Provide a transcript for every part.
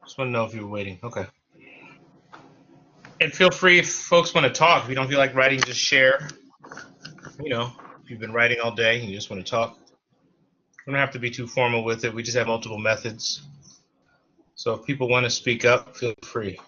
Just want to know if you were waiting. Okay. And feel free if folks want to talk. If you don't feel like writing, just share. You know, if you've been writing all day and you just want to talk, we don't have to be too formal with it. We just have multiple methods. So if people want to speak up, feel free.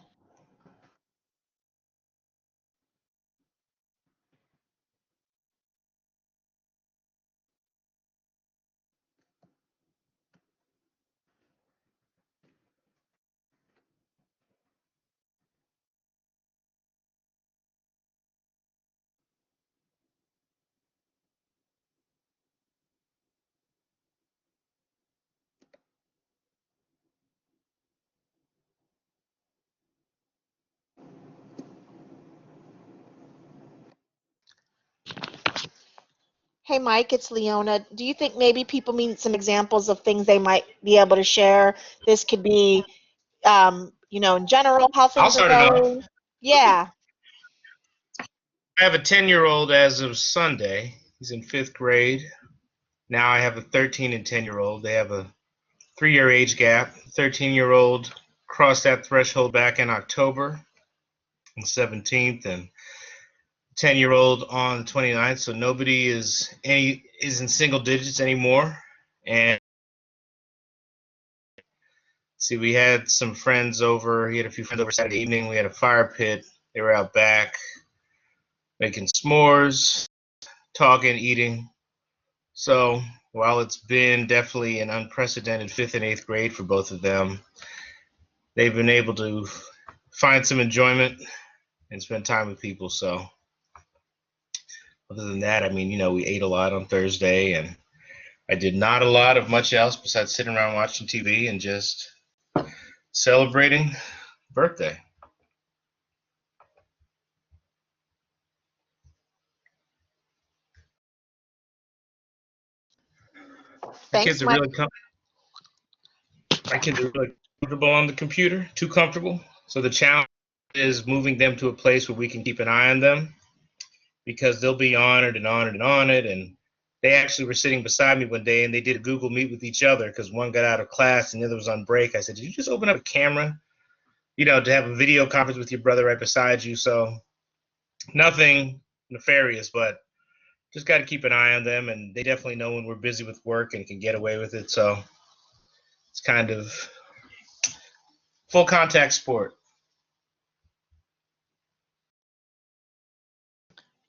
Hey, Mike, it's Leona. Do you think maybe people need some examples of things they might be able to share? This could be, in general, how I'll things are start it off. going. Yeah. I have a 10-year-old as of Sunday. He's in 5th grade. Now I have a 13 and 10-year-old. They have a 3-year age gap. 13-year-old crossed that threshold back in October on 17th, and 10-year-old on the 29th. So nobody is in single digits anymore. And see, we had some friends over. He had a few friends over Saturday evening. We had a fire pit. They were out back making s'mores, talking, eating. So while it's been definitely an unprecedented 5th and 8th grade for both of them, they've been able to find some enjoyment and spend time with people. So other than that, I mean, we ate a lot on Thursday, and I did not a lot of much else besides sitting around watching TV and just celebrating birthday. My Thanks, kids are Mike. really comfortable on the computer, too comfortable. So the challenge is moving them to a place where we can keep an eye on them, because they'll be on it and on it and on it. And they actually were sitting beside me one day, and they did a Google Meet with each other because one got out of class and the other was on break. I said, did you just open up a camera, to have a video conference with your brother right beside you? So nothing nefarious, but just got to keep an eye on them. And they definitely know when we're busy with work and can get away with it. So it's kind of full contact sport.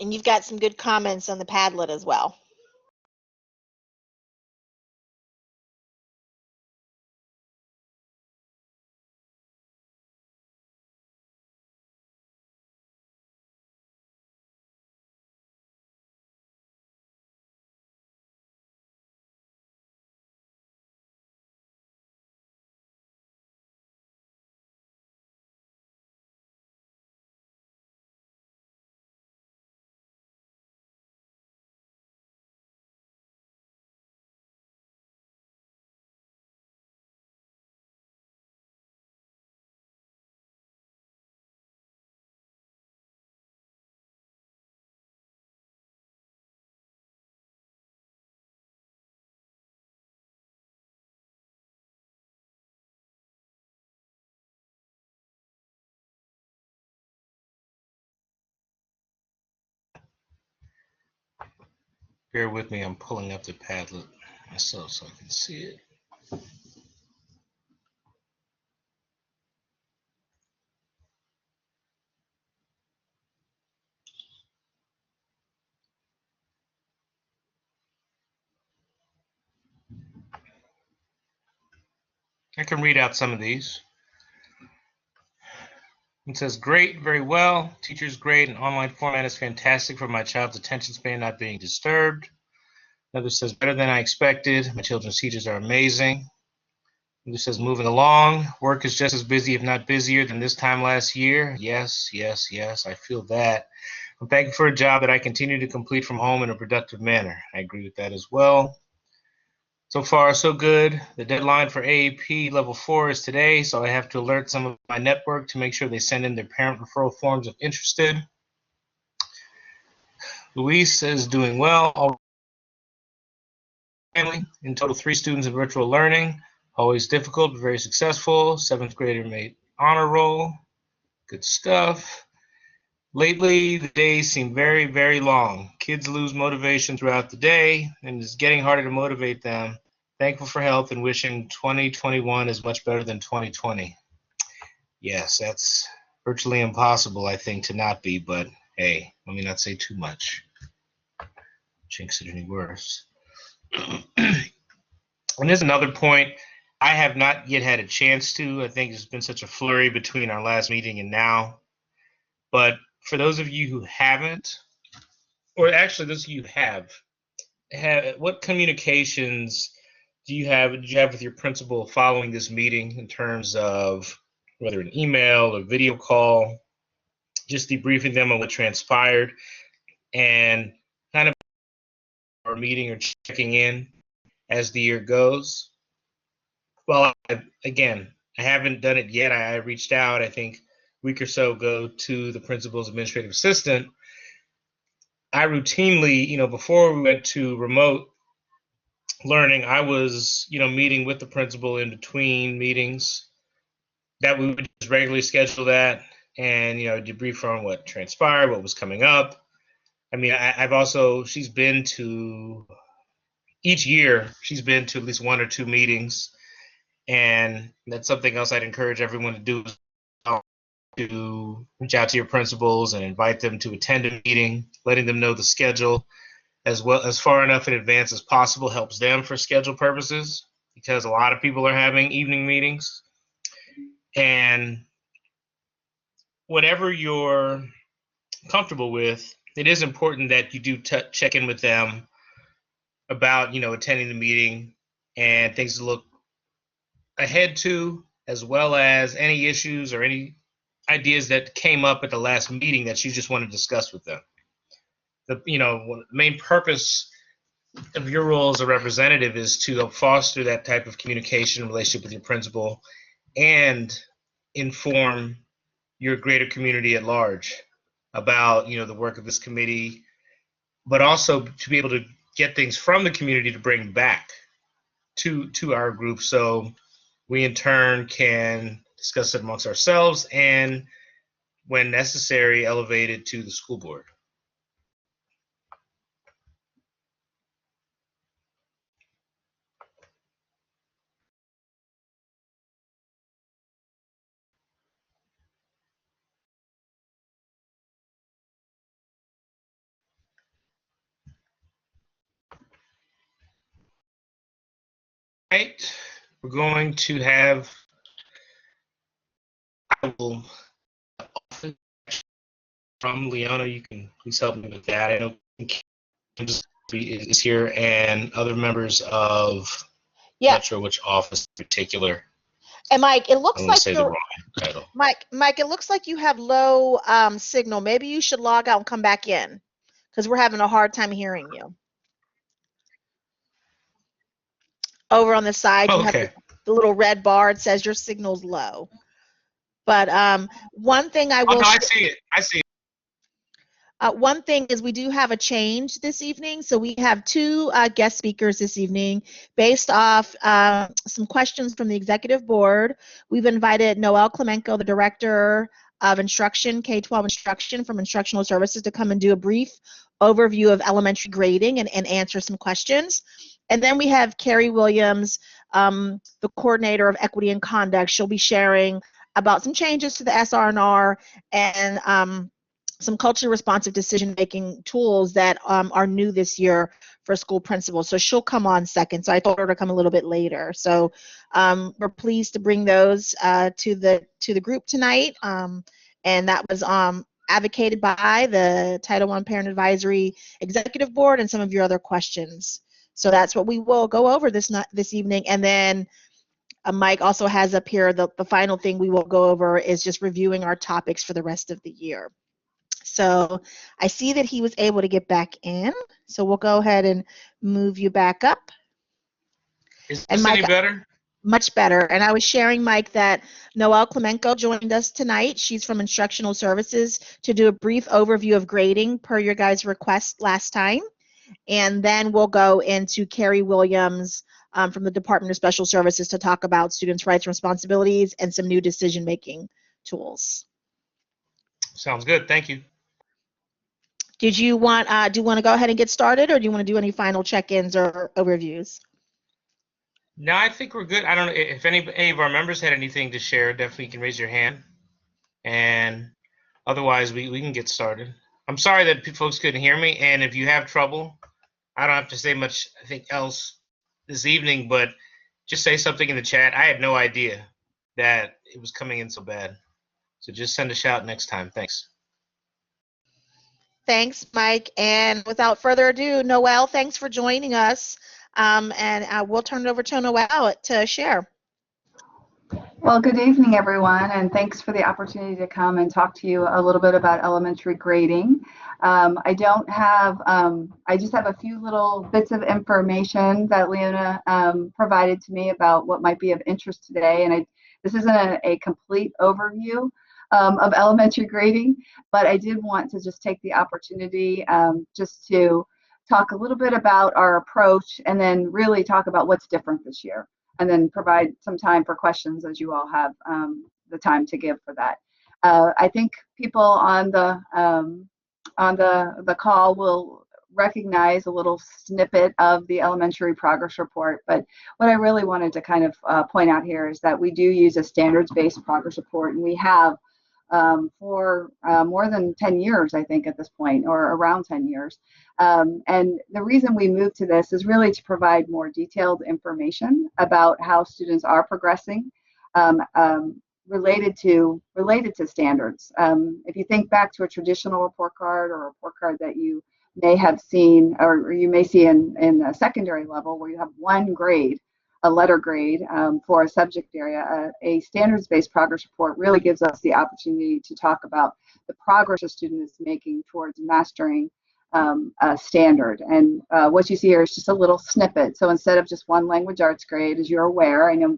And you've got some good comments on the Padlet as well. Bear with me, I'm pulling up the Padlet myself so I can see it. I can read out some of these. It says, great, very well. Teacher's great. An online format is fantastic for my child's attention span not being disturbed. Another says, better than I expected. My children's teachers are amazing. Another says, moving along. Work is just as busy, if not busier, than this time last year. Yes, yes, yes, I feel that. I'm thankful for a job that I continue to complete from home in a productive manner. I agree with that as well. So far, so good. The deadline for AAP Level 4 is today, so I have to alert some of my network to make sure they send in their parent referral forms if interested. Luis is doing well. Family, in total 3 students in virtual learning. Always difficult, but very successful. 7th grader made honor roll. Good stuff. Lately, the days seem very, very long. Kids lose motivation throughout the day, and it's getting harder to motivate them. Thankful for health and wishing 2021 is much better than 2020. Yes, that's virtually impossible, I think, to not be, but hey, let me not say too much. Jinx it any worse. And there's another point I have not yet had a chance to. I think there's been such a flurry between our last meeting and now. But for those of you who haven't, or actually those of you who have what communications did you have with your principal following this meeting in terms of whether an email or video call, just debriefing them on what transpired and kind of our meeting or checking in as the year goes? Well, again, I haven't done it yet. I reached out, I think, a week or so ago to the principal's administrative assistant. I routinely, before we went to remote learning, I was, meeting with the principal in between meetings. That we would just regularly schedule that and, debrief on what transpired, what was coming up. I mean, she's been to, each year, she's been to at least 1 or 2 meetings. And that's something else I'd encourage everyone to do, to reach out to your principals and invite them to attend a meeting, letting them know the schedule as well as far enough in advance as possible helps them for schedule purposes, because a lot of people are having evening meetings. And whatever you're comfortable with, it is important that you do check in with them about, attending the meeting and things to look ahead to, as well as any issues or any ideas that came up at the last meeting that you just want to discuss with them. The main purpose of your role as a representative is to foster that type of communication relationship with your principal and inform your greater community at large about the work of this committee, but also to be able to get things from the community to bring back to our group, so we in turn can discuss it amongst ourselves and, when necessary, elevate it to the school board. Right, we're going to have, I will, from Leona, you can please help me with that. I know Kim is here and other members of, Yeah. not sure which office in particular. And Mike, it looks I don't want like to say the wrong title. Mike, it looks like you have low signal. Maybe you should log out and come back in, because we're having a hard time hearing you. Over on the side, you have the little red bar. It says your signal's low. But one thing I will. Oh no, I see it. I see it. One thing is we do have a change this evening. So we have 2 guest speakers this evening based off some questions from the executive board. We've invited Noelle Klemenko, the director of instruction, K-12 instruction from Instructional Services, to come and do a brief overview of elementary grading and answer some questions. And then we have Carrie Williams, the coordinator of equity and conduct. She'll be sharing about some changes to the SR&R and some culturally responsive decision-making tools that are new this year for school principals. So she'll come on second. So I told her to come a little bit later. So we're pleased to bring those to the group tonight. And that was advocated by the Title I Parent Advisory Executive Board and some of your other questions. So that's what we will go over this evening. And then Mike also has up here the final thing we will go over is just reviewing our topics for the rest of the year. So I see that he was able to get back in. So we'll go ahead and move you back up. Is this any better? Much better. And I was sharing, Mike, that Noelle Klemenko joined us tonight. She's from Instructional Services to do a brief overview of grading per your guys' request last time. And then we'll go into Carrie Williams, from the Department of Special Services to talk about students' rights and responsibilities and some new decision-making tools. Sounds good. Thank you. Do you want to go ahead and get started, or do you want to do any final check-ins or overviews? No, I think we're good. I don't know if any of our members had anything to share. Definitely you can raise your hand, and otherwise we can get started. I'm sorry that folks couldn't hear me, and if you have trouble, I don't have to say much, I think, else this evening, but just say something in the chat. I had no idea that it was coming in so bad. So just send a shout next time. Thanks. Thanks, Mike. And without further ado, Noelle, thanks for joining us. And we'll turn it over to Noelle to share. Well, good evening, everyone, and thanks for the opportunity to come and talk to you a little bit about elementary grading. I just have a few little bits of information that Leona provided to me about what might be of interest today. And this isn't a complete overview of elementary grading, but I did want to just take the opportunity just to talk a little bit about our approach and then really talk about what's different this year, and then provide some time for questions as you all have the time to give for that. I think people on the call will recognize a little snippet of the elementary progress report, but what I really wanted to kind of point out here is that we do use a standards-based progress report, and we have for more than 10 years, I think, at this point, or around 10 years. And the reason we moved to this is really to provide more detailed information about how students are progressing related to standards. If you think back to a traditional report card or a report card that you may have seen, or you may see in a secondary level, where you have one grade, a letter grade for a subject area, a standards-based progress report really gives us the opportunity to talk about the progress a student is making towards mastering a standard. And what you see here is just a little snippet. So instead of just one language arts grade, as you're aware, I know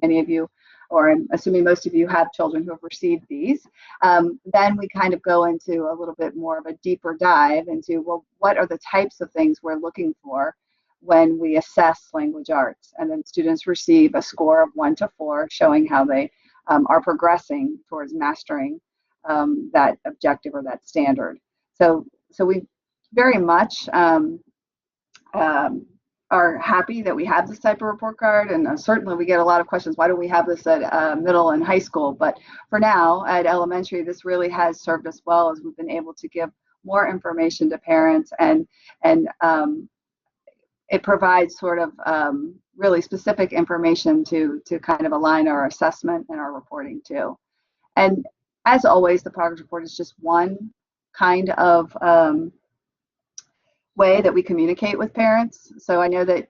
many of you, or I'm assuming most of you, have children who have received these, then we kind of go into a little bit more of a deeper dive into, well, what are the types of things we're looking for when we assess language arts? And then students receive a score of 1 to 4, showing how they are progressing towards mastering that objective or that standard. So we very much are happy that we have this type of report card, and certainly we get a lot of questions, why do we have this at middle and high school? But for now, at elementary, this really has served us well, as we've been able to give more information to parents, and it provides sort of really specific information to kind of align our assessment and our reporting too. And as always, the progress report is just one kind of way that we communicate with parents. So I know that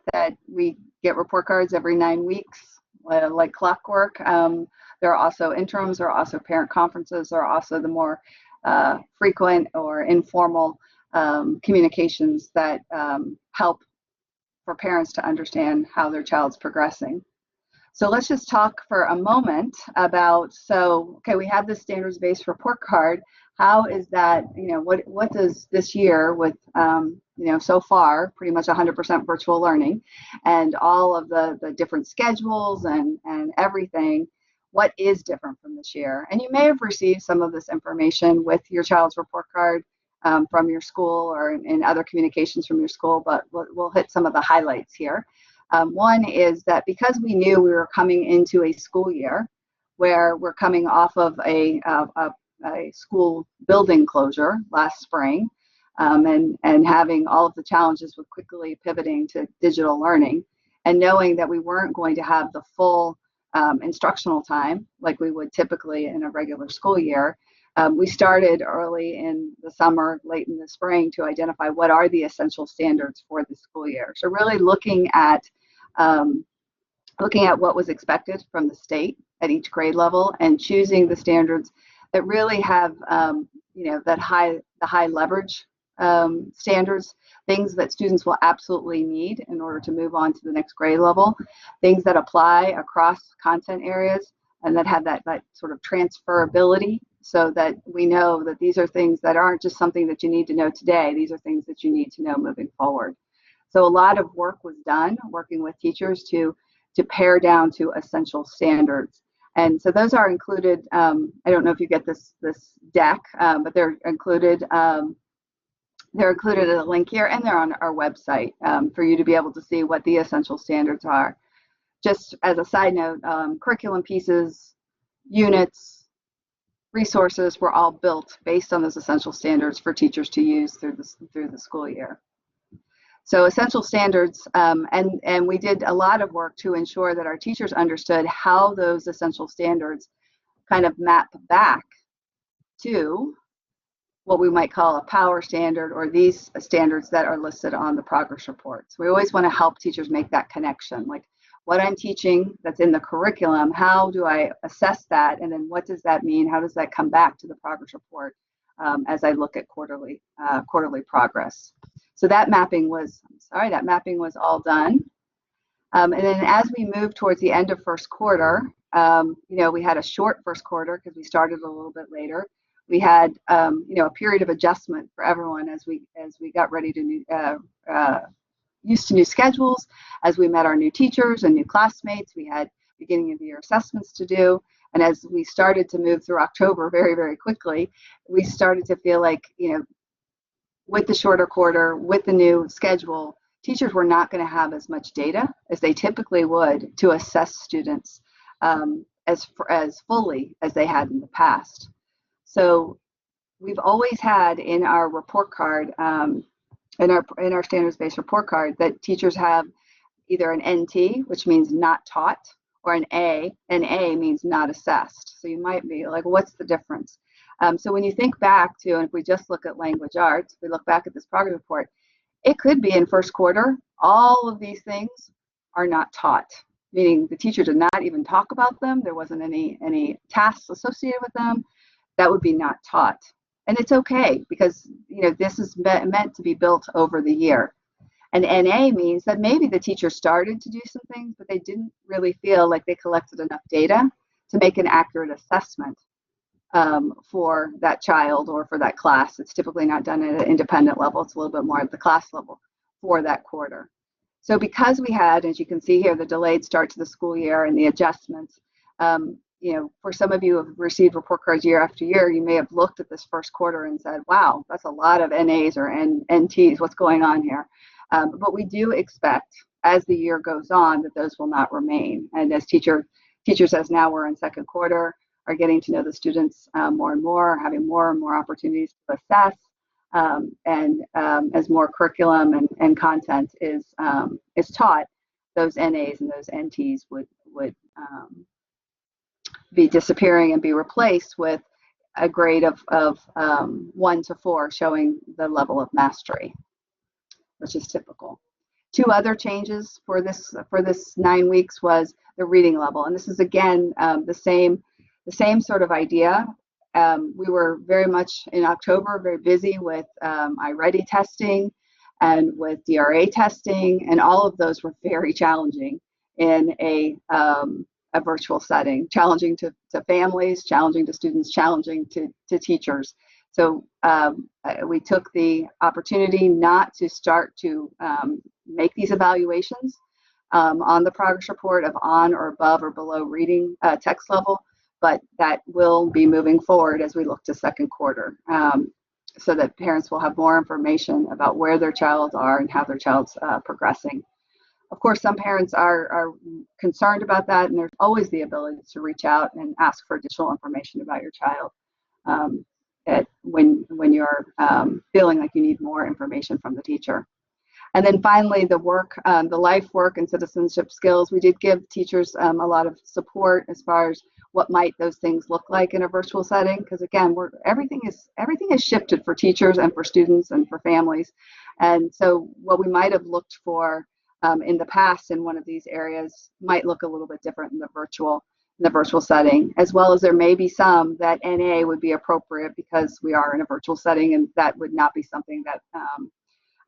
we get report cards every 9 weeks, like clockwork. There are also interims, there are also parent conferences, there are also the more frequent or informal communications that help for parents to understand how their child's progressing. So let's just talk for a moment about, okay, we have this standards-based report card. How is that, what does this year with, so far, pretty much 100% virtual learning and all of the different schedules and everything, what is different from this year? And you may have received some of this information with your child's report card from your school or in other communications from your school, but we'll hit some of the highlights here. One is that because we knew we were coming into a school year where we're coming off of a school building closure last spring, and having all of the challenges with quickly pivoting to digital learning, and knowing that we weren't going to have the full instructional time like we would typically in a regular school year, we started early in the summer, late in the spring, to identify what are the essential standards for the school year. So really looking at what was expected from the state at each grade level, and choosing the standards that really have the high leverage standards, things that students will absolutely need in order to move on to the next grade level, things that apply across content areas and that have that sort of transferability, so that we know that these are things that aren't just something that you need to know today, these are things that you need to know moving forward. So a lot of work was done working with teachers to pare down to essential standards. And so those are included. I don't know if you get this deck, but they're included. They're included in a link here, and they're on our website for you to be able to see what the essential standards are. Just as a side note, curriculum pieces, units, resources were all built based on those essential standards for teachers to use through the school year. So essential standards, and we did a lot of work to ensure that our teachers understood how those essential standards kind of map back to what we might call a power standard, or these standards that are listed on the progress reports. We always want to help teachers make that connection, like what I'm teaching that's in the curriculum, how do I assess that, and then what does that mean? How does that come back to the progress report as I look at quarterly progress? So that mapping was, all done. And then as we moved towards the end of first quarter, we had a short first quarter because we started a little bit later. We had, a period of adjustment for everyone as we got ready to used to new schedules, as we met our new teachers and new classmates. We had beginning of the year assessments to do. And as we started to move through October very, very quickly, we started to feel like, with the shorter quarter, with the new schedule, teachers were not going to have as much data as they typically would to assess students as fully as they had in the past. So we've always had in our report card, in our standards-based report card, that teachers have either an NT, which means not taught, or an A. An A means not assessed. So you might be like, what's the difference? So when you think back to, and if we just look at language arts, if we look back at this progress report, it could be in first quarter, all of these things are not taught, meaning the teacher did not even talk about them. There wasn't any tasks associated with them. That would be not taught. And it's okay, because this is meant to be built over the year. And NA means that maybe the teacher started to do some things, but they didn't really feel like they collected enough data to make an accurate assessment for that child or for that class. It's typically not done at an independent level. It's a little bit more at the class level for that quarter. So because we had, as you can see here, the delayed start to the school year and the adjustments, for some of you who have received report cards year after year, you may have looked at this first quarter and said, wow, that's a lot of NAs or NTs. What's going on here? But we do expect, as the year goes on, that those will not remain. And as teachers, as now we're in second quarter, are getting to know the students more and more, having more and more opportunities to assess, and as more curriculum and content is taught, those NAs and those NTs would be disappearing and be replaced with a grade of 1 to 4, showing the level of mastery, which is typical. Two other changes for this 9 weeks was the reading level, and this is again the same sort of idea. We were very much in October very busy with iReady testing and with DRA testing, and all of those were very challenging in a virtual setting, challenging to families, challenging to students, challenging to teachers. So we took the opportunity not to start to make these evaluations on the progress report of on or above or below reading text level, but that will be moving forward as we look to second quarter, so that parents will have more information about where their child are and how their child's progressing. Of course, some parents are concerned about that, and there's always the ability to reach out and ask for additional information about your child when you're feeling like you need more information from the teacher. And then finally, the life work and citizenship skills. We did give teachers a lot of support as far as what might those things look like in a virtual setting, because again, everything is shifted for teachers and for students and for families. And so what we might have looked for in the past in one of these areas might look a little bit different in the virtual setting, as well as there may be some that NA would be appropriate because we are in a virtual setting, and that would not be something that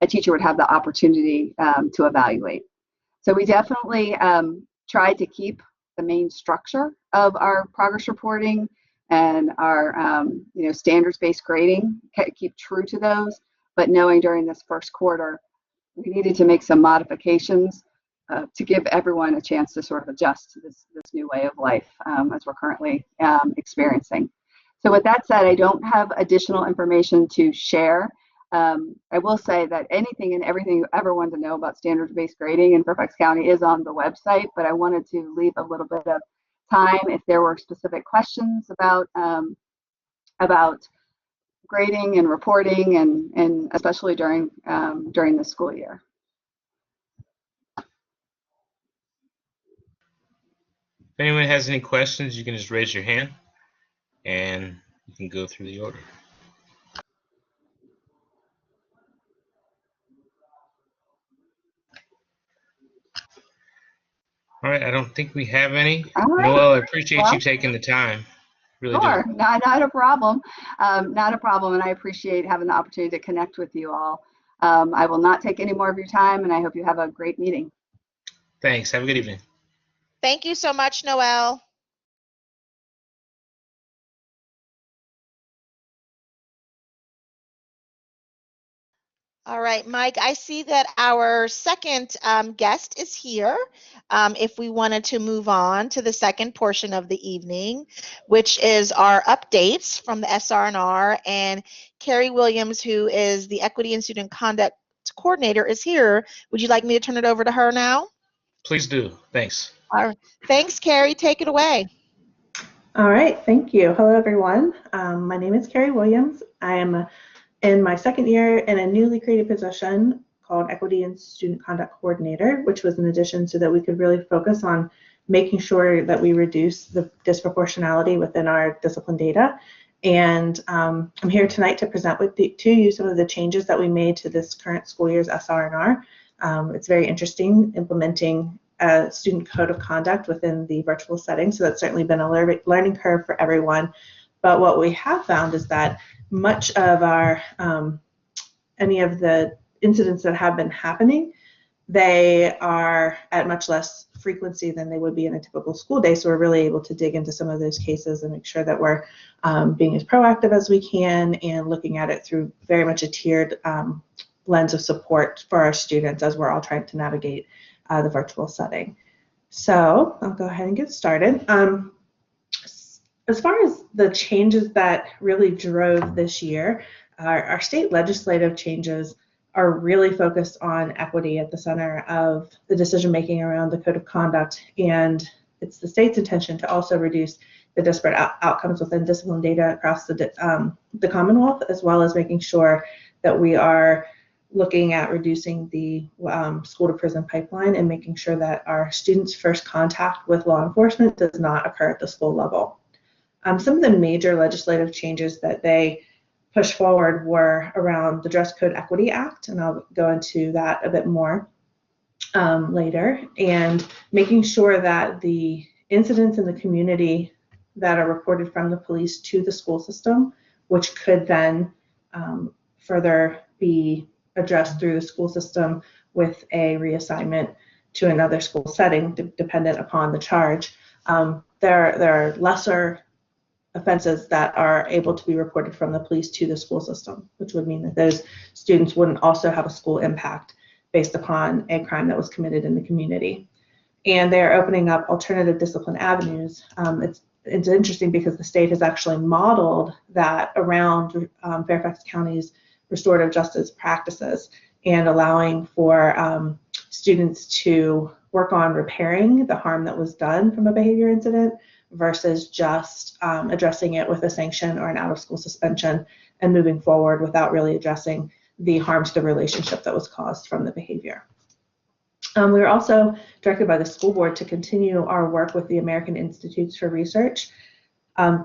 a teacher would have the opportunity to evaluate. So we definitely tried to keep the main structure of our progress reporting and our standards-based grading, keep true to those, but knowing during this first quarter we needed to make some modifications to give everyone a chance to sort of adjust to this new way of life as we're currently experiencing. So with that said, I don't have additional information to share. I will say that anything and everything you ever want to know about standards-based grading in Fairfax County is on the website, but I wanted to leave a little bit of time if there were specific questions about grading and reporting, and especially during the school year. If anyone has any questions, you can just raise your hand and you can go through the order. All right, I don't think we have any. All right. Noelle, I appreciate Well, you taking the time. Really sure, do. not a problem. Not a problem, and I appreciate having the opportunity to connect with you all. I will not take any more of your time, and I hope you have a great meeting. Thanks. Have a good evening. Thank you so much, Noelle. All right, Mike, I see that our second guest is here. If we wanted to move on to the second portion of the evening, which is our updates from the SR&R, and Carrie Williams, who is the Equity and Student Conduct Coordinator, is here. Would you like me to turn it over to her now? Please do. Thanks. All right. Thanks, Carrie. Take it away. All right, thank you. Hello, everyone. My name is Carrie Williams. I am in my second year in a newly created position called Equity and Student Conduct Coordinator, which was an addition so that we could really focus on making sure that we reduce the disproportionality within our discipline data. And I'm here tonight to present to you some of the changes that we made to this current school year's SR&R. It's very interesting implementing a student code of conduct within the virtual setting, so that's certainly been a learning curve for everyone. But what we have found is that much of our any of the incidents that have been happening, they are at much less frequency than they would be in a typical school day. So we're really able to dig into some of those cases and make sure that we're being as proactive as we can and looking at it through very much a tiered lens of support for our students as we're all trying to navigate the virtual setting. So I'll go ahead and get started. As far as the changes that really drove this year, our state legislative changes are really focused on equity at the center of the decision making around the code of conduct, and it's the state's intention to also reduce the disparate outcomes within discipline data across the Commonwealth, as well as making sure that we are looking at reducing the school to prison pipeline and making sure that our students' first contact with law enforcement does not occur at the school level. Some of the major legislative changes that they pushed forward were around the Dress Code Equity Act, and I'll go into that a bit more later, and making sure that the incidents in the community that are reported from the police to the school system, which could then further be addressed through the school system with a reassignment to another school setting, dependent upon the charge. There are lesser offenses that are able to be reported from the police to the school system, which would mean that those students wouldn't also have a school impact based upon a crime that was committed in the community. And they're opening up alternative discipline avenues. It's interesting because the state has actually modeled that around Fairfax County's restorative justice practices and allowing for students to work on repairing the harm that was done from a behavior incident versus just addressing it with a sanction or an out-of-school suspension and moving forward without really addressing the harm to the relationship that was caused from the behavior. We were also directed by the school board to continue our work with the American Institutes for Research.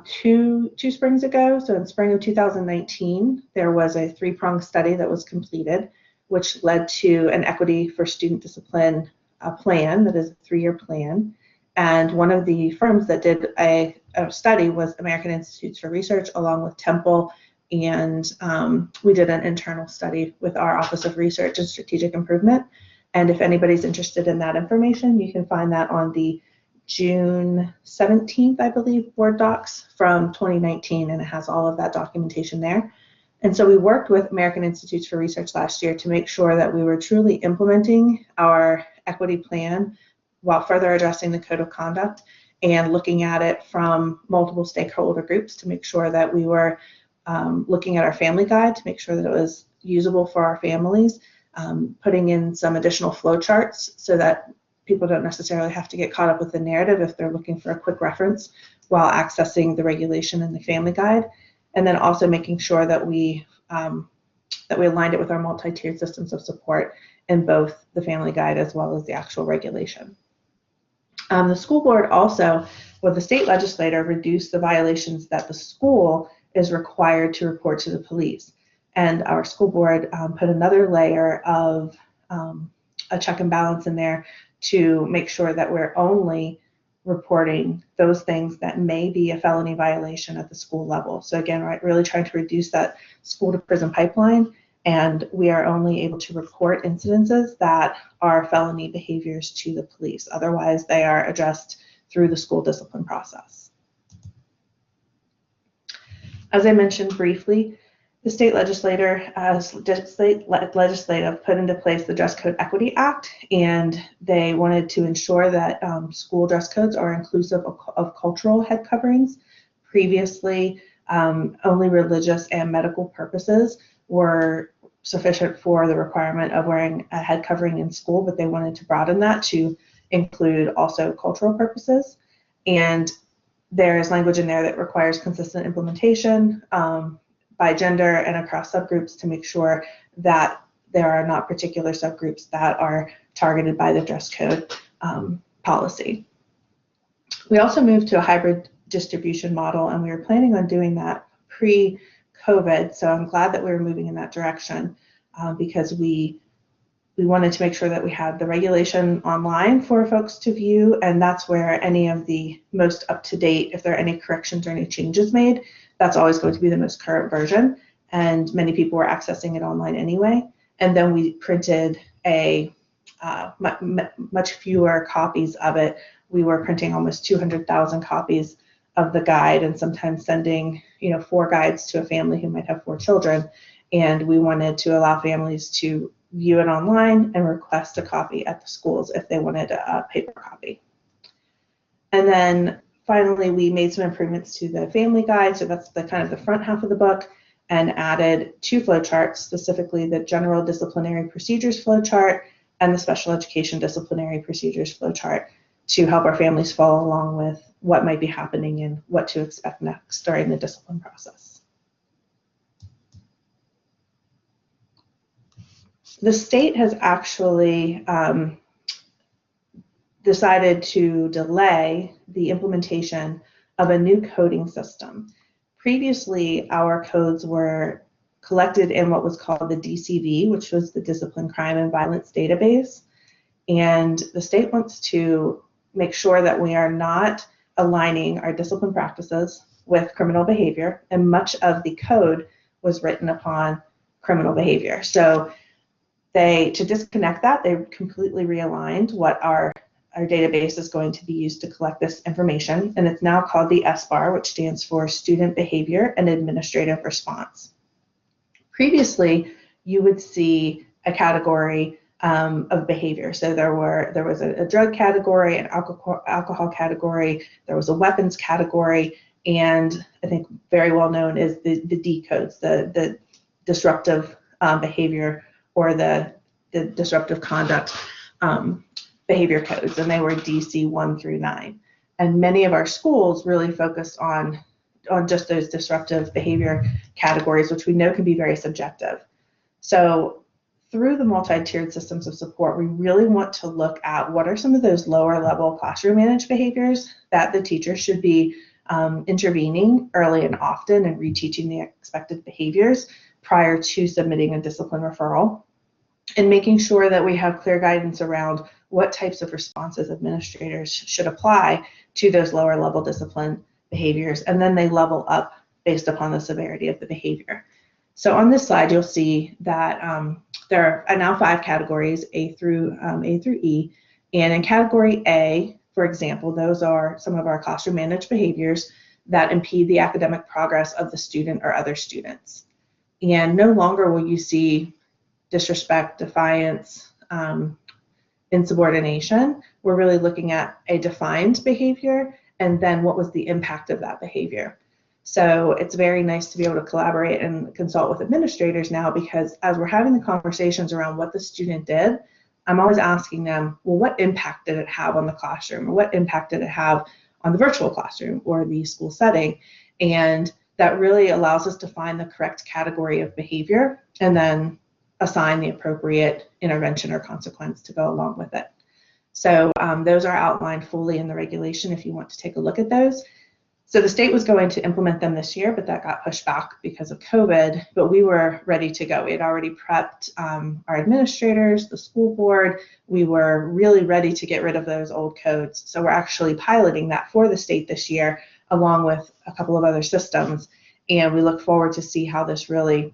Two springs ago, so in spring of 2019, there was a three-pronged study that was completed, which led to an equity for student discipline plan that is a 3-year plan. And one of the firms that did a study was American Institutes for Research, along with Temple, and we did an internal study with our Office of Research and Strategic Improvement. And if anybody's interested in that information, you can find that on the June 17th, I believe, Board Docs from 2019, and it has all of that documentation there. And so we worked with American Institutes for Research last year to make sure that we were truly implementing our equity plan while further addressing the code of conduct and looking at it from multiple stakeholder groups to make sure that we were looking at our family guide to make sure that it was usable for our families, putting in some additional flow charts so that people don't necessarily have to get caught up with the narrative if they're looking for a quick reference while accessing the regulation in the family guide, and then also making sure that we aligned it with our multi-tiered systems of support in both the family guide as well as the actual regulation. The school board also, with the state legislator, reduced the violations that the school is required to report to the police. And our school board put another layer of a check and balance in there to make sure that we're only reporting those things that may be a felony violation at the school level. So again, right, really trying to reduce that school to prison pipeline, and we are only able to report incidences that are felony behaviors to the police. Otherwise, they are addressed through the school discipline process. As I mentioned briefly, the state legislative put into place the Dress Code Equity Act, and they wanted to ensure that school dress codes are inclusive of cultural head coverings. Previously, only religious and medical purposes were sufficient for the requirement of wearing a head covering in school, but they wanted to broaden that to include also cultural purposes. And there is language in there that requires consistent implementation by gender and across subgroups to make sure that there are not particular subgroups that are targeted by the dress code policy. We also moved to a hybrid distribution model, and we were planning on doing that pre-COVID, so I'm glad that we were moving in that direction because we wanted to make sure that we had the regulation online for folks to view, and that's where any of the most up-to-date, if there are any corrections or any changes made, that's always going to be the most current version, and many people were accessing it online anyway. And then we printed a much fewer copies of it. We were printing almost 200,000 copies of the guide, and sometimes sending 4 guides to a family who might have 4 children. And we wanted to allow families to view it online and request a copy at the schools if they wanted a paper copy. And then finally, we made some improvements to the family guide, so that's the kind of the front half of the book, and added 2 flowcharts, specifically the general disciplinary procedures flowchart and the special education disciplinary procedures flowchart, to help our families follow along with what might be happening and what to expect next during the discipline process. The state has actually decided to delay the implementation of a new coding system. Previously, our codes were collected in what was called the DCV, which was the Discipline, Crime, and Violence Database. And the state wants to make sure that we are not aligning our discipline practices with criminal behavior, and much of the code was written upon criminal behavior. So to disconnect that, they completely realigned what our database is going to be used to collect this information, and it's now called the SBAR, which stands for Student Behavior and Administrative Response. Previously, you would see a category of behavior. So there was a drug category, an alcohol category, there was a weapons category, and I think very well known is the D codes, the disruptive behavior or the disruptive conduct behavior codes, and they were DC 1 through 9. And many of our schools really focused on just those disruptive behavior categories, which we know can be very subjective. So through the multi-tiered systems of support, we really want to look at what are some of those lower level classroom managed behaviors that the teacher should be intervening early and often and reteaching the expected behaviors prior to submitting a discipline referral, and making sure that we have clear guidance around what types of responses administrators should apply to those lower level discipline behaviors, and then they level up based upon the severity of the behavior. So on this slide, you'll see that there are now 5 categories, A through E, and in category A, for example, those are some of our classroom managed behaviors that impede the academic progress of the student or other students. And no longer will you see disrespect, defiance, insubordination. We're really looking at a defined behavior and then what was the impact of that behavior. So it's very nice to be able to collaborate and consult with administrators now, because as we're having the conversations around what the student did, I'm always asking them, well, what impact did it have on the classroom? Or what impact did it have on the virtual classroom or the school setting? And that really allows us to find the correct category of behavior and then assign the appropriate intervention or consequence to go along with it. So those are outlined fully in the regulation if you want to take a look at those. So the state was going to implement them this year, but that got pushed back because of COVID, but we were ready to go. We had already prepped our administrators, the school board. We were really ready to get rid of those old codes. So we're actually piloting that for the state this year, along with a couple of other systems. And we look forward to see how this really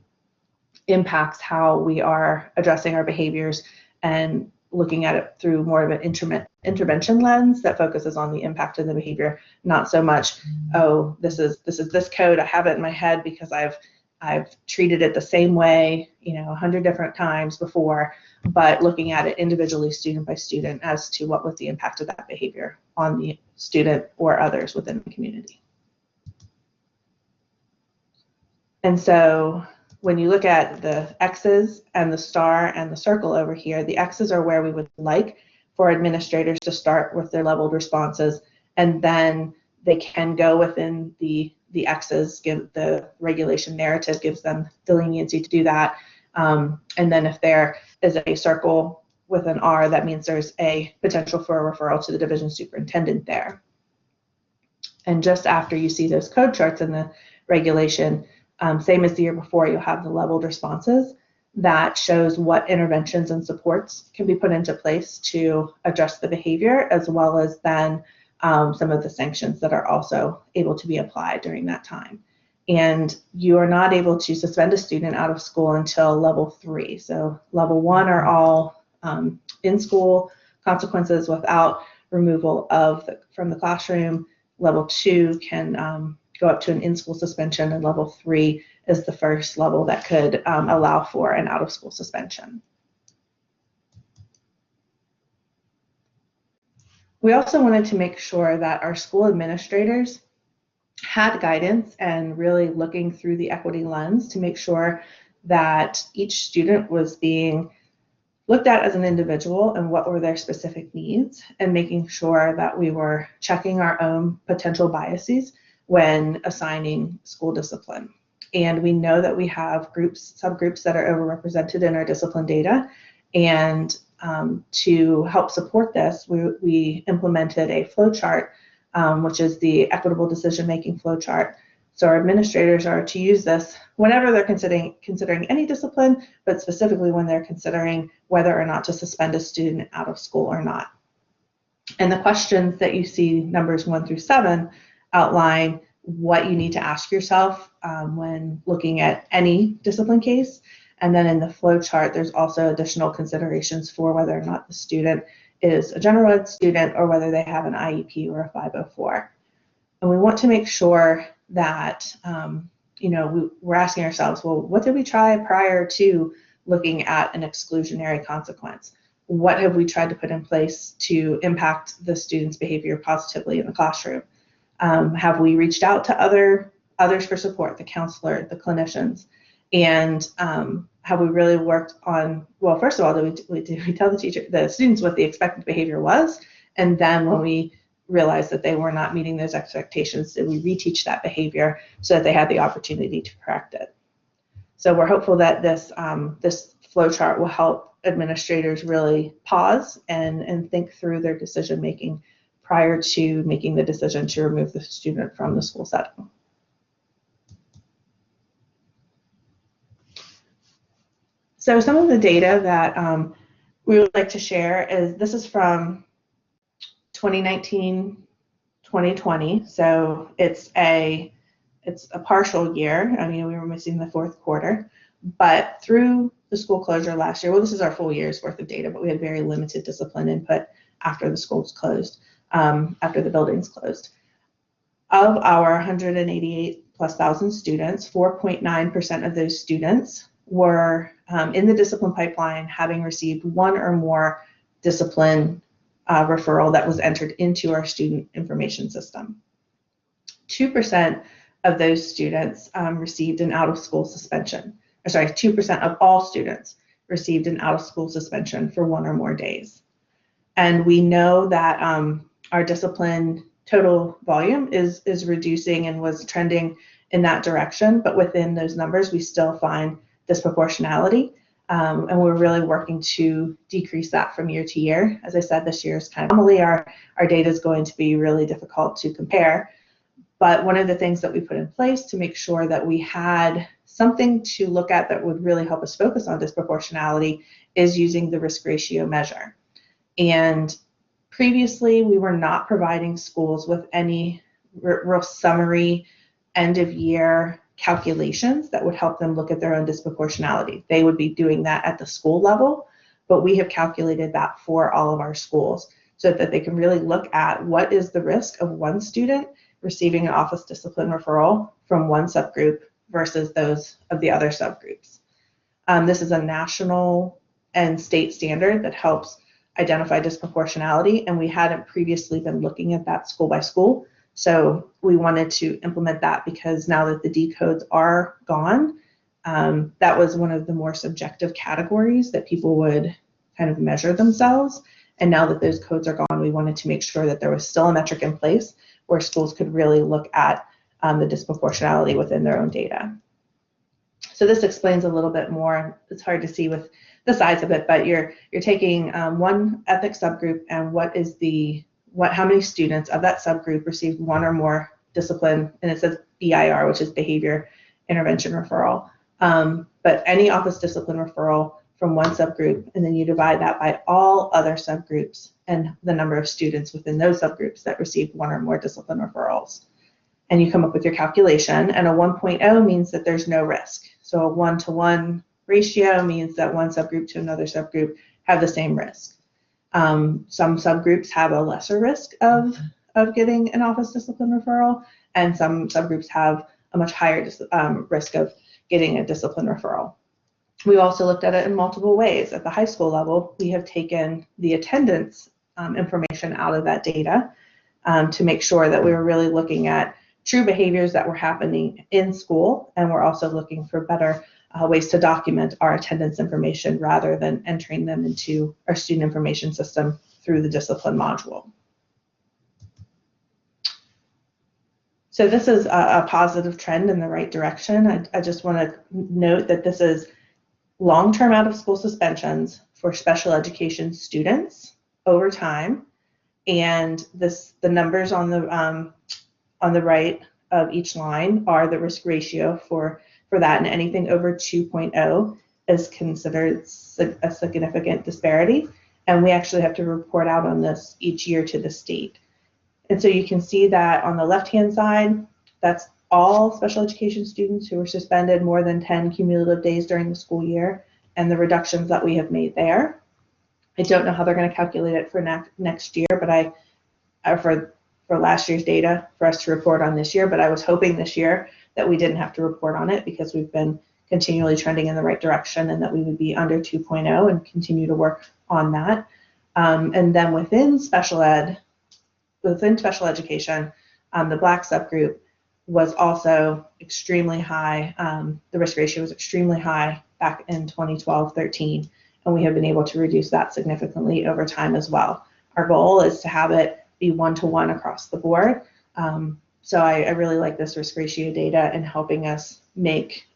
impacts how we are addressing our behaviors and looking at it through more of an intervention lens that focuses on the impact of the behavior, not so much, oh, this is this code, I have it in my head because I've treated it the same way, 100 different times before, but looking at it individually, student by student, as to what was the impact of that behavior on the student or others within the community. And so when you look at the X's and the star and the circle over here, the X's are where we would like for administrators to start with their leveled responses, and then they can go within the X's, give the regulation narrative gives them the leniency to do that. And then if there is a circle with an R, that means there's a potential for a referral to the division superintendent there. And just after you see those code charts in the regulation, same as the year before, you'll have the leveled responses that shows what interventions and supports can be put into place to address the behavior, as well as then some of the sanctions that are also able to be applied during that time. And you are not able to suspend a student out of school until level 3. So level 1 are all in-school consequences without removal from the classroom. Level 2 can go up to an in-school suspension, and level 3 is the first level that could allow for an out-of-school suspension. We also wanted to make sure that our school administrators had guidance and really looking through the equity lens to make sure that each student was being looked at as an individual and what were their specific needs, and making sure that we were checking our own potential biases when assigning school discipline. And we know that we have subgroups that are overrepresented in our discipline data. And to help support this, we implemented a flow chart, which is the equitable decision-making flow chart. So our administrators are to use this whenever they're considering any discipline, but specifically when they're considering whether or not to suspend a student out of school or not. And the questions that you see, numbers 1 through 7, outline what you need to ask yourself when looking at any discipline case. And then in the flow chart, there's also additional considerations for whether or not the student is a general ed student or whether they have an IEP or a 504. And we want to make sure that we're asking ourselves, well, what did we try prior to looking at an exclusionary consequence? What have we tried to put in place to impact the student's behavior positively in the classroom? Have we reached out to others for support, the counselor, the clinicians? And have we really worked on, well, first of all, did we tell the students what the expected behavior was? And then when we realized that they were not meeting those expectations, did we reteach that behavior so that they had the opportunity to correct it? So we're hopeful that this flow chart will help administrators really pause and think through their decision making prior to making the decision to remove the student from the school setting. So some of the data that we would like to share is, this is from 2019, 2020. So it's a partial year. I mean, we were missing the fourth quarter, but through the school closure last year, well, this is our full year's worth of data, but we had very limited discipline input after the schools closed, after the buildings closed. Of our 188 plus thousand students, 4.9% of those students were in the discipline pipeline, having received one or more discipline referral that was entered into our student information system. 2% of those students received an out-of-school suspension. Or sorry, 2% of all students received an out-of-school suspension for one or more days. And we know that our discipline total volume is reducing and was trending in that direction, but within those numbers, we still find disproportionality. And we're really working to decrease that from year to year. As I said, this year is kind of anomaly. Our data is going to be really difficult to compare. But one of the things that we put in place to make sure that we had something to look at that would really help us focus on disproportionality is using the risk ratio measure. And previously, we were not providing schools with any real summary end of year calculations that would help them look at their own disproportionality. They would be doing that at the school level, but we have calculated that for all of our schools so that they can really look at what is the risk of one student receiving an office discipline referral from one subgroup versus those of the other subgroups. This is a national and state standard that helps identify disproportionality, and we hadn't previously been looking at that school by school. So we wanted to implement that because now that the D codes are gone, that was one of the more subjective categories that people would kind of measure themselves. And now that those codes are gone, we wanted to make sure that there was still a metric in place where schools could really look at the disproportionality within their own data. So this explains a little bit more. It's hard to see with the size of it, but you're taking one ethnic subgroup and how many students of that subgroup received one or more discipline, and it says BIR, which is behavior intervention referral. But any office discipline referral from one subgroup, and then you divide that by all other subgroups and the number of students within those subgroups that received one or more discipline referrals. And you come up with your calculation, and a 1.0 means that there's no risk. So a 1-to-1 ratio means that one subgroup to another subgroup have the same risk. Some subgroups have a lesser risk of getting an office discipline referral, and some subgroups have a much higher risk of getting a discipline referral. We also looked at it in multiple ways. At the high school level, we have taken the attendance information out of that data to make sure that we were really looking at true behaviors that were happening in school, and we're also looking for better ways to document our attendance information rather than entering them into our student information system through the discipline module. So this is a positive trend in the right direction. I just want to note that this is long-term out-of-school suspensions for special education students over time, and the numbers on the right of each line are the risk ratio for that, and anything over 2.0 is considered a significant disparity, and we actually have to report out on this each year to the state. And so you can see that on the left-hand side, that's all special education students who were suspended more than 10 cumulative days during the school year, and the reductions that we have made there. I don't know how they're going to calculate it for next year, but for last year's data for us to report on this year, but I was hoping this year that we didn't have to report on it because we've been continually trending in the right direction and that we would be under 2.0 and continue to work on that. And then within special education, the Black subgroup was also extremely high. The risk ratio was extremely high back in 2012-13, and we have been able to reduce that significantly over time as well. Our goal is to have it be 1-to-1 across the board. So I really like this risk ratio data and helping us make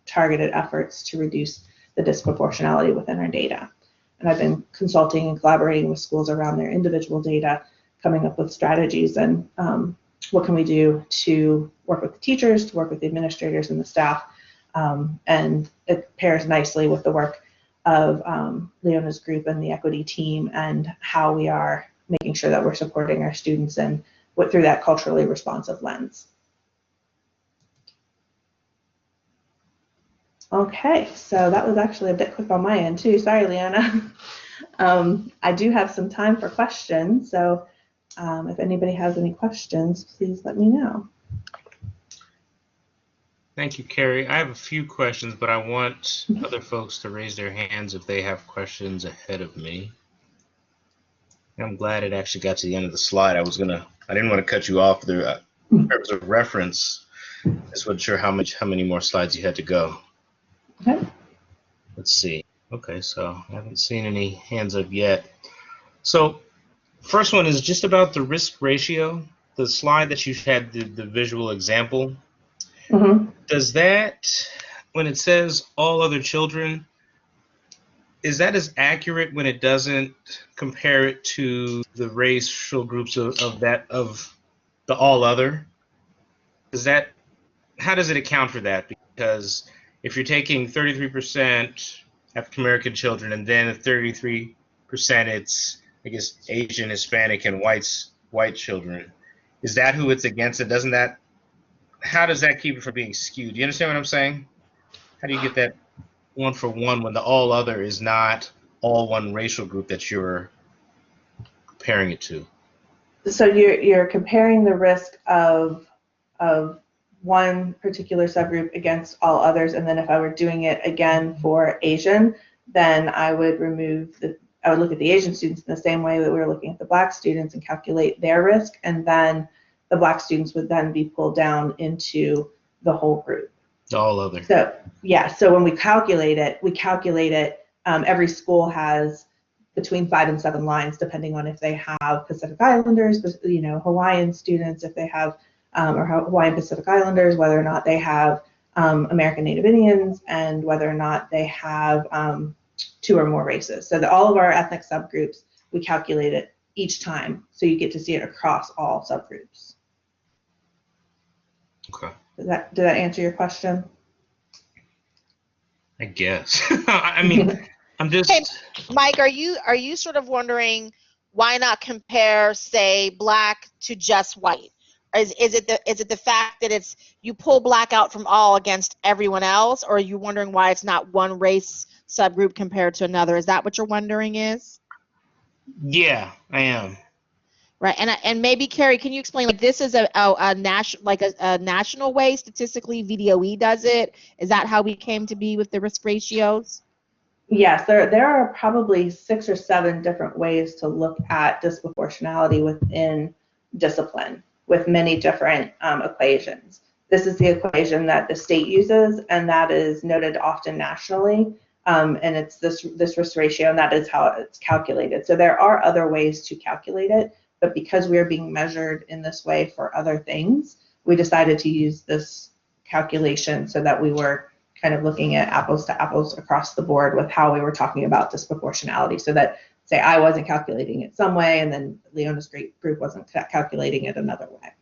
targeted efforts to reduce the disproportionality within our data. And I've been consulting and collaborating with schools around their individual data, coming up with strategies and what can we do to work with the teachers, to work with the administrators and the staff. And it pairs nicely with the work of Leona's group and the equity team and how we are making sure that we're supporting our students and through that culturally responsive lens. Okay, so that was actually a bit quick on my end too. Sorry, Leona. I do have some time for questions, so if anybody has any questions, please let me know. Thank you, Carrie. I have a few questions, but I want other folks to raise their hands if they have questions ahead of me. I'm glad it actually got to the end of the slide. I didn't want to cut you off. The purpose of reference. I just wasn't sure how many more slides you had to go. Okay. Let's see. Okay, so I haven't seen any hands up yet. So first one is just about the risk ratio. The slide that you had, the visual example. Mm-hmm. Does that, when it says all other children, is that as accurate when it doesn't compare it to the racial groups of the all other? How does it account for that? Because if you're taking 33% African American children and then 33% it's, I guess, Asian, Hispanic, and white children, is that who it's against? It doesn't that, how does that keep it from being skewed? Do you understand what I'm saying? How do you get that one for one when the all other is not all one racial group that you're comparing it to? So you're comparing the risk of one particular subgroup against all others, and then if I were doing it again for Asian, then I would look at the Asian students in the same way that we were looking at the Black students and calculate their risk, and then the Black students would then be pulled down into the whole group. All other. So yeah, so when we calculate it, every school has between 5 and 7 lines, depending on if they have Pacific Islanders, Hawaiian students, if they have, or Hawaiian Pacific Islanders, whether or not they have American Native Indians, and whether or not they have 2 or more races. So all of our ethnic subgroups, we calculate it each time, so you get to see it across all subgroups. Okay. Did that answer your question? I guess. I mean, I'm just. Hey, Mike, are you sort of wondering why not compare, say, Black to just white? Is it the fact that it's you pull Black out from all against everyone else, or are you wondering why it's not one race subgroup compared to another? Is that what you're wondering is? Yeah, I am. Right, and maybe Carrie, can you explain, like, this is a national way statistically VDOE does it? Is that how we came to be with the risk ratios? Yes, there are probably 6 or 7 different ways to look at disproportionality within discipline with many different equations. This is the equation that the state uses, and that is noted often nationally, and it's this risk ratio, and that is how it's calculated. So there are other ways to calculate it, but because we are being measured in this way for other things, we decided to use this calculation so that we were kind of looking at apples to apples across the board with how we were talking about disproportionality, so that, say, I wasn't calculating it some way, and then Leona's group wasn't calculating it another way.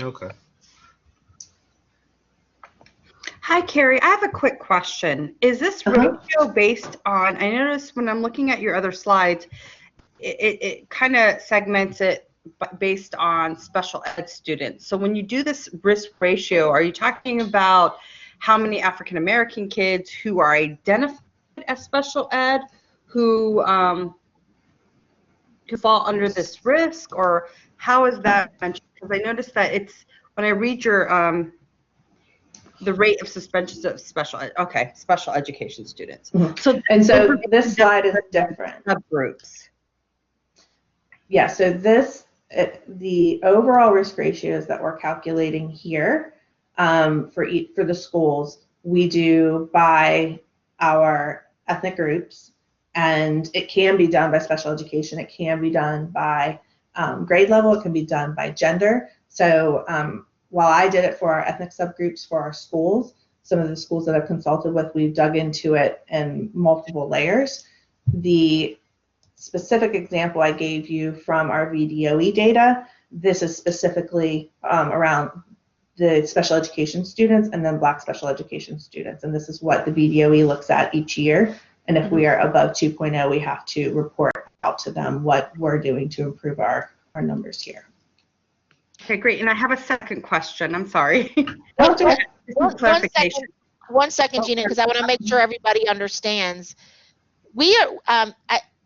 Okay. Hi, Carrie. I have a quick question. Is this ratio based on, I noticed when I'm looking at your other slides, it kind of segments it based on special ed students. So when you do this risk ratio, are you talking about how many African American kids who are identified as special ed who fall under this risk, or how is that mentioned? Because I noticed that it's, when I read your the rate of suspensions of special education students. Mm-hmm. So this slide is different. Subgroups. Yeah, so the overall risk ratios that we're calculating here for the schools, we do by our ethnic groups, and it can be done by special education. It can be done by grade level. It can be done by gender. So while I did it for our ethnic subgroups for our schools, some of the schools that I've consulted with, we've dug into it in multiple layers. The specific example I gave you from our VDOE data, this is specifically around the special education students and then Black special education students. And this is what the VDOE looks at each year. And if we are above 2.0, we have to report out to them what we're doing to improve our numbers here. Okay, great. And I have a second question. I'm sorry. One second, Gina, because I want to make sure everybody understands. We are,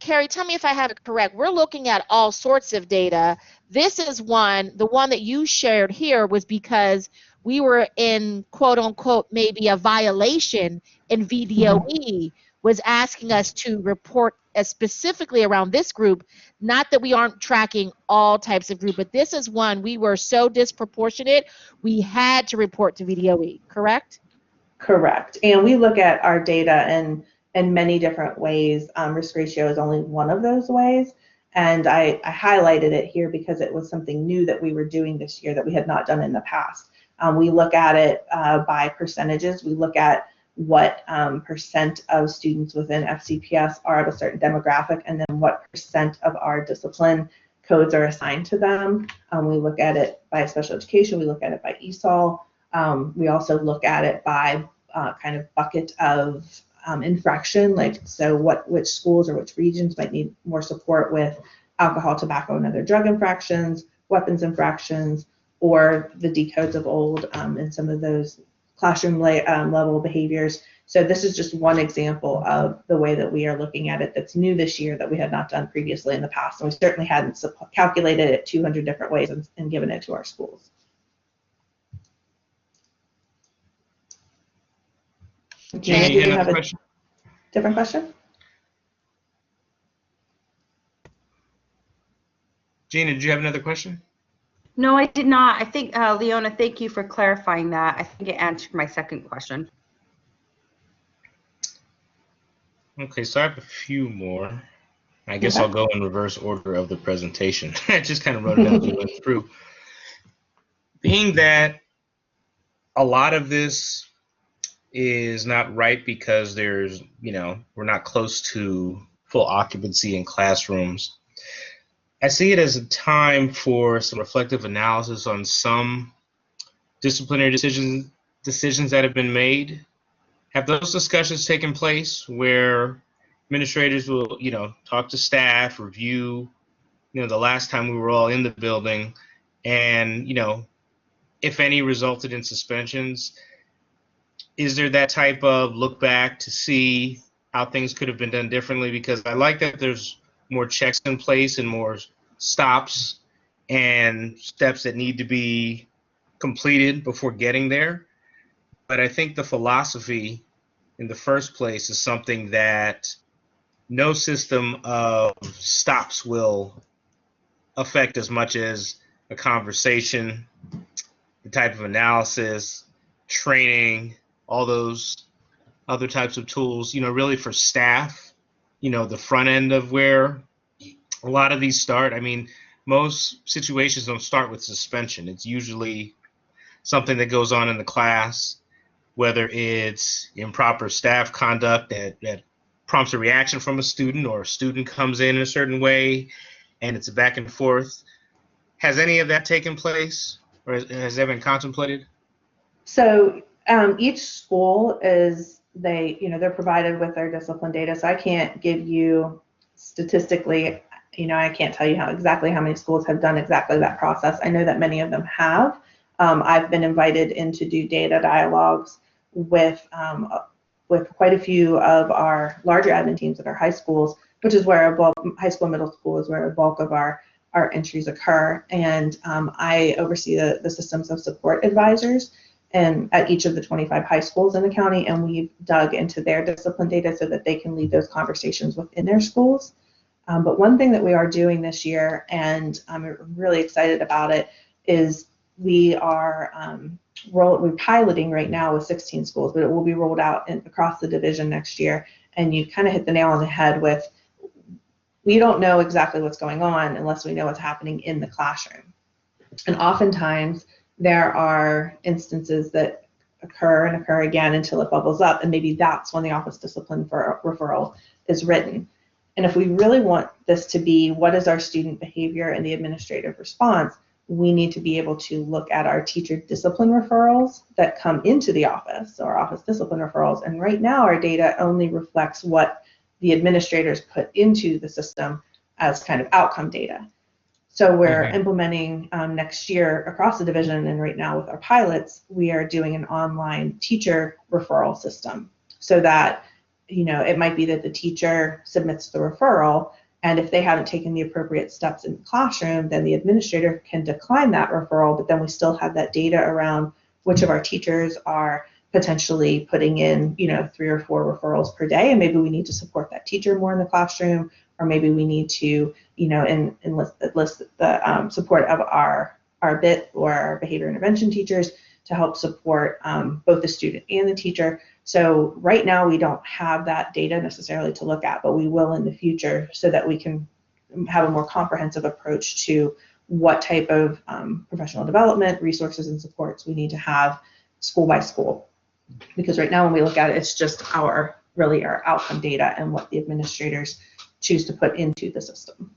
Carrie, tell me if I have it correct. We're looking at all sorts of data. This is one, the one that you shared here was because we were in quote unquote maybe a violation in VDOE was asking us to report specifically around this group, not that we aren't tracking all types of group, but this is one we were so disproportionate, we had to report to VDOE, correct? Correct. And we look at our data in many different ways. Risk ratio is only one of those ways. And I highlighted it here because it was something new that we were doing this year that we had not done in the past. We look at it by percentages. We look at what percent of students within FCPS are of a certain demographic, and then what percent of our discipline codes are assigned to them. We look at it by special education. We look at it by ESOL. We also look at it by kind of bucket of infraction, like so which schools or which regions might need more support with alcohol, tobacco, and other drug infractions, weapons infractions, or the decodes of old and some of those classroom level behaviors. So this is just one example of the way that we are looking at it that's new this year that we had not done previously in the past. And we certainly hadn't calculated it 200 different ways and given it to our schools. Gina, Jeannie, did you have a question? different question? Gina, did you have another question? No, I did not. I think, Leona, thank you for clarifying that. I think it answered my second question. Okay, so I have a few more. I guess Okay. I'll go in reverse order of the presentation. I just kind of wrote it down as we went through. Being that a lot of this is not right because there's, we're not close to full occupancy in classrooms. I see it as a time for some reflective analysis on some disciplinary decisions that have been made. Have those discussions taken place where administrators will, talk to staff, review, the last time we were all in the building, and, if any resulted in suspensions? Is there that type of look back to see how things could have been done differently? Because I like that there's more checks in place and more stops and steps that need to be completed before getting there. But I think the philosophy in the first place is something that no system of stops will affect as much as a conversation, the type of analysis, training, all those other types of tools, really for staff, the front end of where a lot of these start. I mean, most situations don't start with suspension. It's usually something that goes on in the class, whether it's improper staff conduct that prompts a reaction from a student, or a student comes in a certain way and it's a back and forth. Has any of that taken place, or has that been contemplated? So each school they're provided with their discipline data. So I can't give you statistically, I can't tell you exactly how many schools have done exactly that process. I know that many of them have. I've been invited in to do data dialogues with quite a few of our larger admin teams at our high schools, which is where high school, middle school is where a bulk of our entries occur. And I oversee the systems of support advisors and at each of the 25 high schools in the county, and we've dug into their discipline data so that they can lead those conversations within their schools. But one thing that we are doing this year, and I'm really excited about it, is we're piloting right now with 16 schools, but it will be rolled out across the division next year. And you kind of hit the nail on the head with, we don't know exactly what's going on unless we know what's happening in the classroom. And oftentimes there are instances that occur and occur again until it bubbles up, and maybe that's when the office discipline for referral is written. And if we really want this to be what is our student behavior and the administrative response, we need to be able to look at our teacher discipline referrals that come into the office, or office discipline referrals. And right now our data only reflects what the administrators put into the system as kind of outcome data. So we're implementing next year across the division, and right now with our pilots, we are doing an online teacher referral system so that it might be that the teacher submits the referral, and if they haven't taken the appropriate steps in the classroom, then the administrator can decline that referral, but then we still have that data around which of our teachers are potentially putting in, 3 or 4 referrals per day, and maybe we need to support that teacher more in the classroom, or maybe we need to, enlist the support of our BIT or our behavior intervention teachers to help support both the student and the teacher. So right now we don't have that data necessarily to look at, but we will in the future so that we can have a more comprehensive approach to what type of professional development, resources, and supports we need to have school by school. Because right now when we look at it, it's just our outcome data and what the administrators choose to put into the system.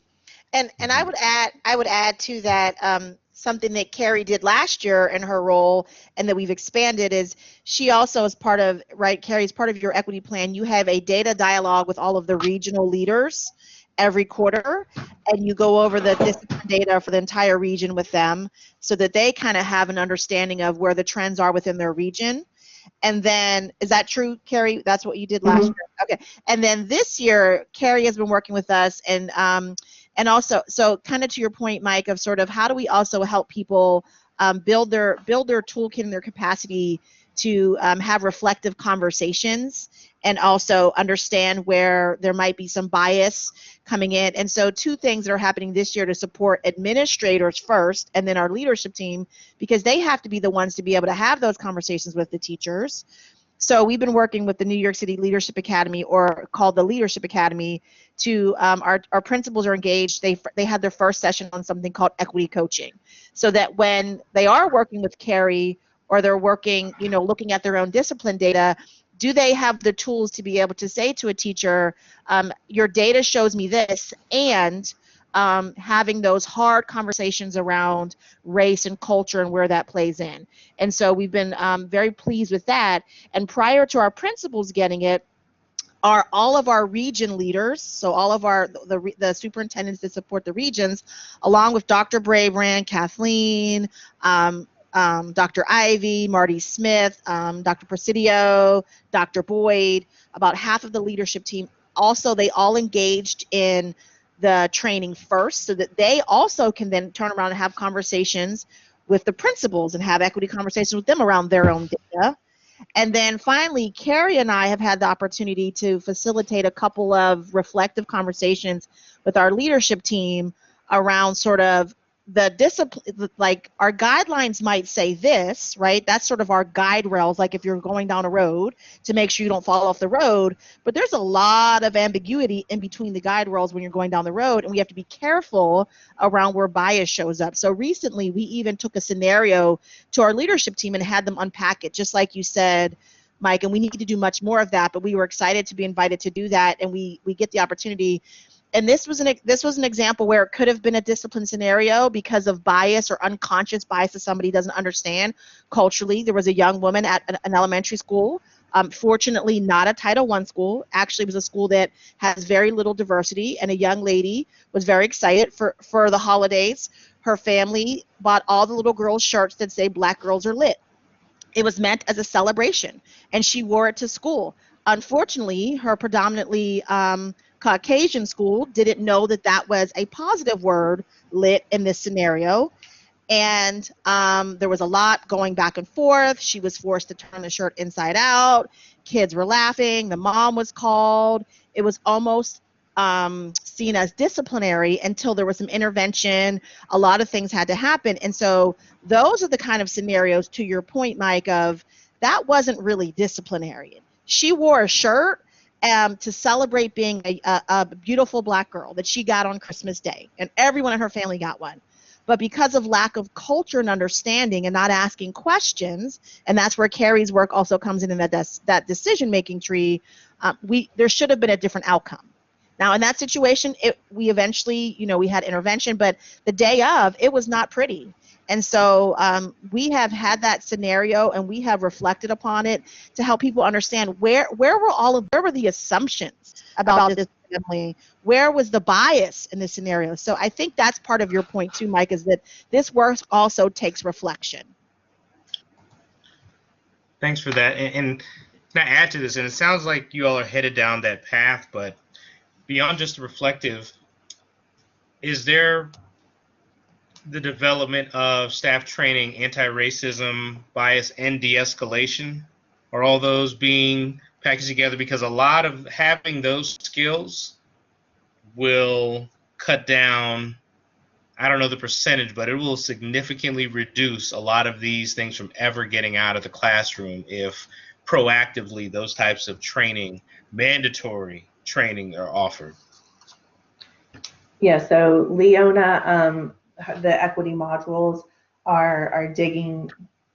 And I would add to that something that Carrie did last year in her role and that we've expanded is she also is part of, right, Carrie's part of your equity plan. You have a data dialogue with all of the regional leaders every quarter, and you go over the discipline data for the entire region with them so that they kind of have an understanding of where the trends are within their region. And then, is that true, Carrie? That's what you did last year? Okay. And then this year, Carrie has been working with us, and also, so kind of to your point, Mike, of sort of how do we also help people build their toolkit and their capacity to have reflective conversations and also understand where there might be some bias coming in. And so 2 things that are happening this year to support administrators first and then our leadership team, because they have to be the ones to be able to have those conversations with the teachers. So we've been working with the New York City Leadership Academy, or called the Leadership Academy, to our principals are engaged. They had their first session on something called equity coaching, so that when they are working with Carrie or they're working, looking at their own discipline data, do they have the tools to be able to say to a teacher, your data shows me this, and having those hard conversations around race and culture and where that plays in. And so we've been very pleased with that. And prior to our principals getting it, all of our region leaders, so all of the superintendents that support the regions, along with Dr. Brabrand, Kathleen, Dr. Ivy, Marty Smith, Dr. Presidio, Dr. Boyd, about half of the leadership team, also they all engaged in the training first so that they also can then turn around and have conversations with the principals and have equity conversations with them around their own data. And then finally, Carrie and I have had the opportunity to facilitate a couple of reflective conversations with our leadership team around sort of the discipline, like our guidelines might say this, right? That's sort of our guide rails, like if you're going down a road to make sure you don't fall off the road. But there's a lot of ambiguity in between the guide rails when you're going down the road, and we have to be careful around where bias shows up. So recently, we even took a scenario to our leadership team and had them unpack it, just like you said, Mike, and we need to do much more of that, but we were excited to be invited to do that, and we get the opportunity. And this was an example where it could have been a discipline scenario because of bias or unconscious bias that somebody doesn't understand culturally. There was a young woman at an elementary school, fortunately not a Title I school. Actually, it was a school that has very little diversity, and a young lady was very excited for the holidays. Her family bought all the little girls' shirts that say Black Girls Are Lit. It was meant as a celebration, and she wore it to school. Unfortunately, her predominantly Caucasian school didn't know that that was a positive word, lit, in this scenario. And there was a lot going back and forth. She was forced to turn the shirt inside out. Kids were laughing. The mom was called. It was almost seen as disciplinary until there was some intervention. A lot of things had to happen. And so those are the kind of scenarios, to your point, Mike, of that wasn't really disciplinary. She wore a shirt to celebrate being a beautiful Black girl that she got on Christmas Day, and everyone in her family got one. But because of lack of culture and understanding and not asking questions, and that's where Carrie's work also comes in that decision-making tree, there should have been a different outcome. Now, in that situation, we eventually, we had intervention, but the day of, it was not pretty. And so we have had that scenario, and we have reflected upon it to help people understand where were the assumptions about this family, where was the bias in this scenario. So I think that's part of your point too, Mike, is that this work also takes reflection. Thanks for that. And Can I add to this? And it sounds like you all are headed down that path, but beyond just the reflective, is there the development of staff training, anti-racism, bias, and de-escalation? Are all those being packaged together? Because a lot of having those skills will cut down, I don't know the percentage, but it will significantly reduce a lot of these things from ever getting out of the classroom if proactively those types of training, mandatory training, are offered. Yeah, so Leona, the equity modules are digging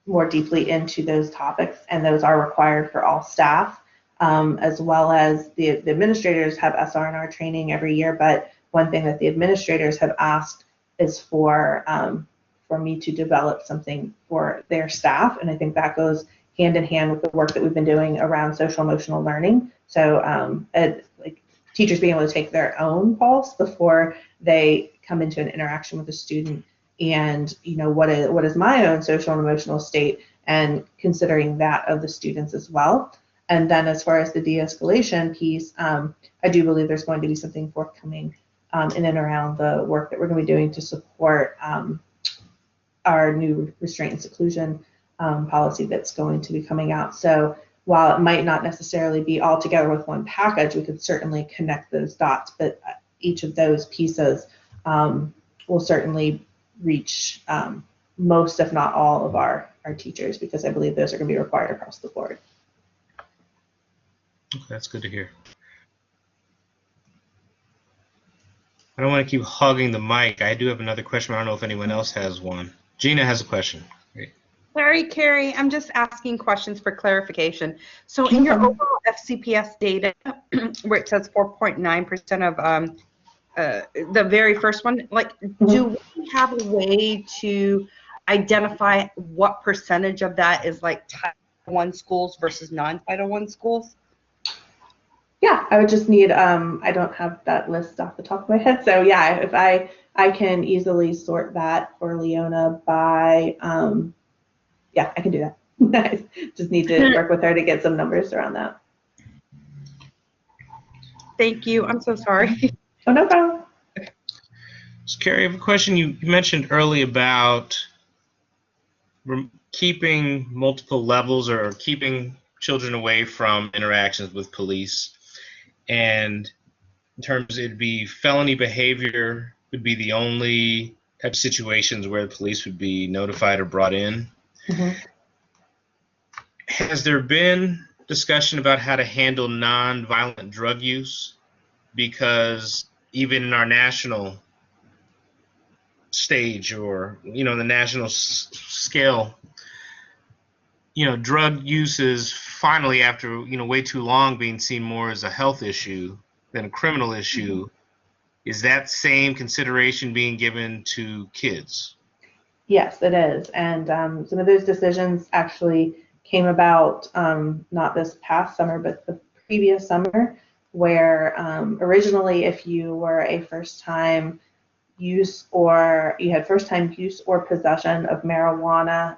more deeply into those topics, and those are required for all staff, as well as the administrators have SR&R training every year. But one thing that the administrators have asked is for me to develop something for their staff, and I think that goes hand in hand with the work that we've been doing around social emotional learning. So like teachers being able to take their own pulse before they come into an interaction with a student, and what is my own social and emotional state, and considering that of the students as well. And then as far as the de-escalation piece, I do believe there's going to be something forthcoming in and around the work that we're going to be doing to support our new restraint and seclusion policy that's going to be coming out. So while it might not necessarily be all together with one package, we could certainly connect those dots, but each of those pieces will certainly reach most, if not all, of our teachers, because I believe those are going to be required across the board. Okay, that's good to hear. I don't want to keep hogging the mic. I do have another question. I don't know if anyone else has one. Gina has a question. Great. Sorry, Carrie, I'm just asking questions for clarification. So in your overall FCPS data, where it says 4.9% of the very first one, like, do we have a way to identify what percentage of that is like Title I schools versus non-Title I schools? Yeah, I would just need, I don't have that list off the top of my head. So yeah, if I can easily sort that for Leona by, yeah, I can do that. Just need to work with her to get some numbers around that. Thank you. I'm so sorry. Oh, no problem. So Carrie, I have a question. You mentioned early about keeping multiple levels or keeping children away from interactions with police. And in terms, it'd be felony behavior would be the only type of situations where the police would be notified or brought in. Mm-hmm. Has there been discussion about how to handle non-violent drug use? Because even in our national stage, or the national scale, drug use is finally, after way too long, being seen more as a health issue than a criminal issue. Is that same consideration being given to kids? Yes, it is. And some of those decisions actually came about not this past summer, but the previous summer, where originally if you were a first-time use, or you had first-time use or possession of marijuana,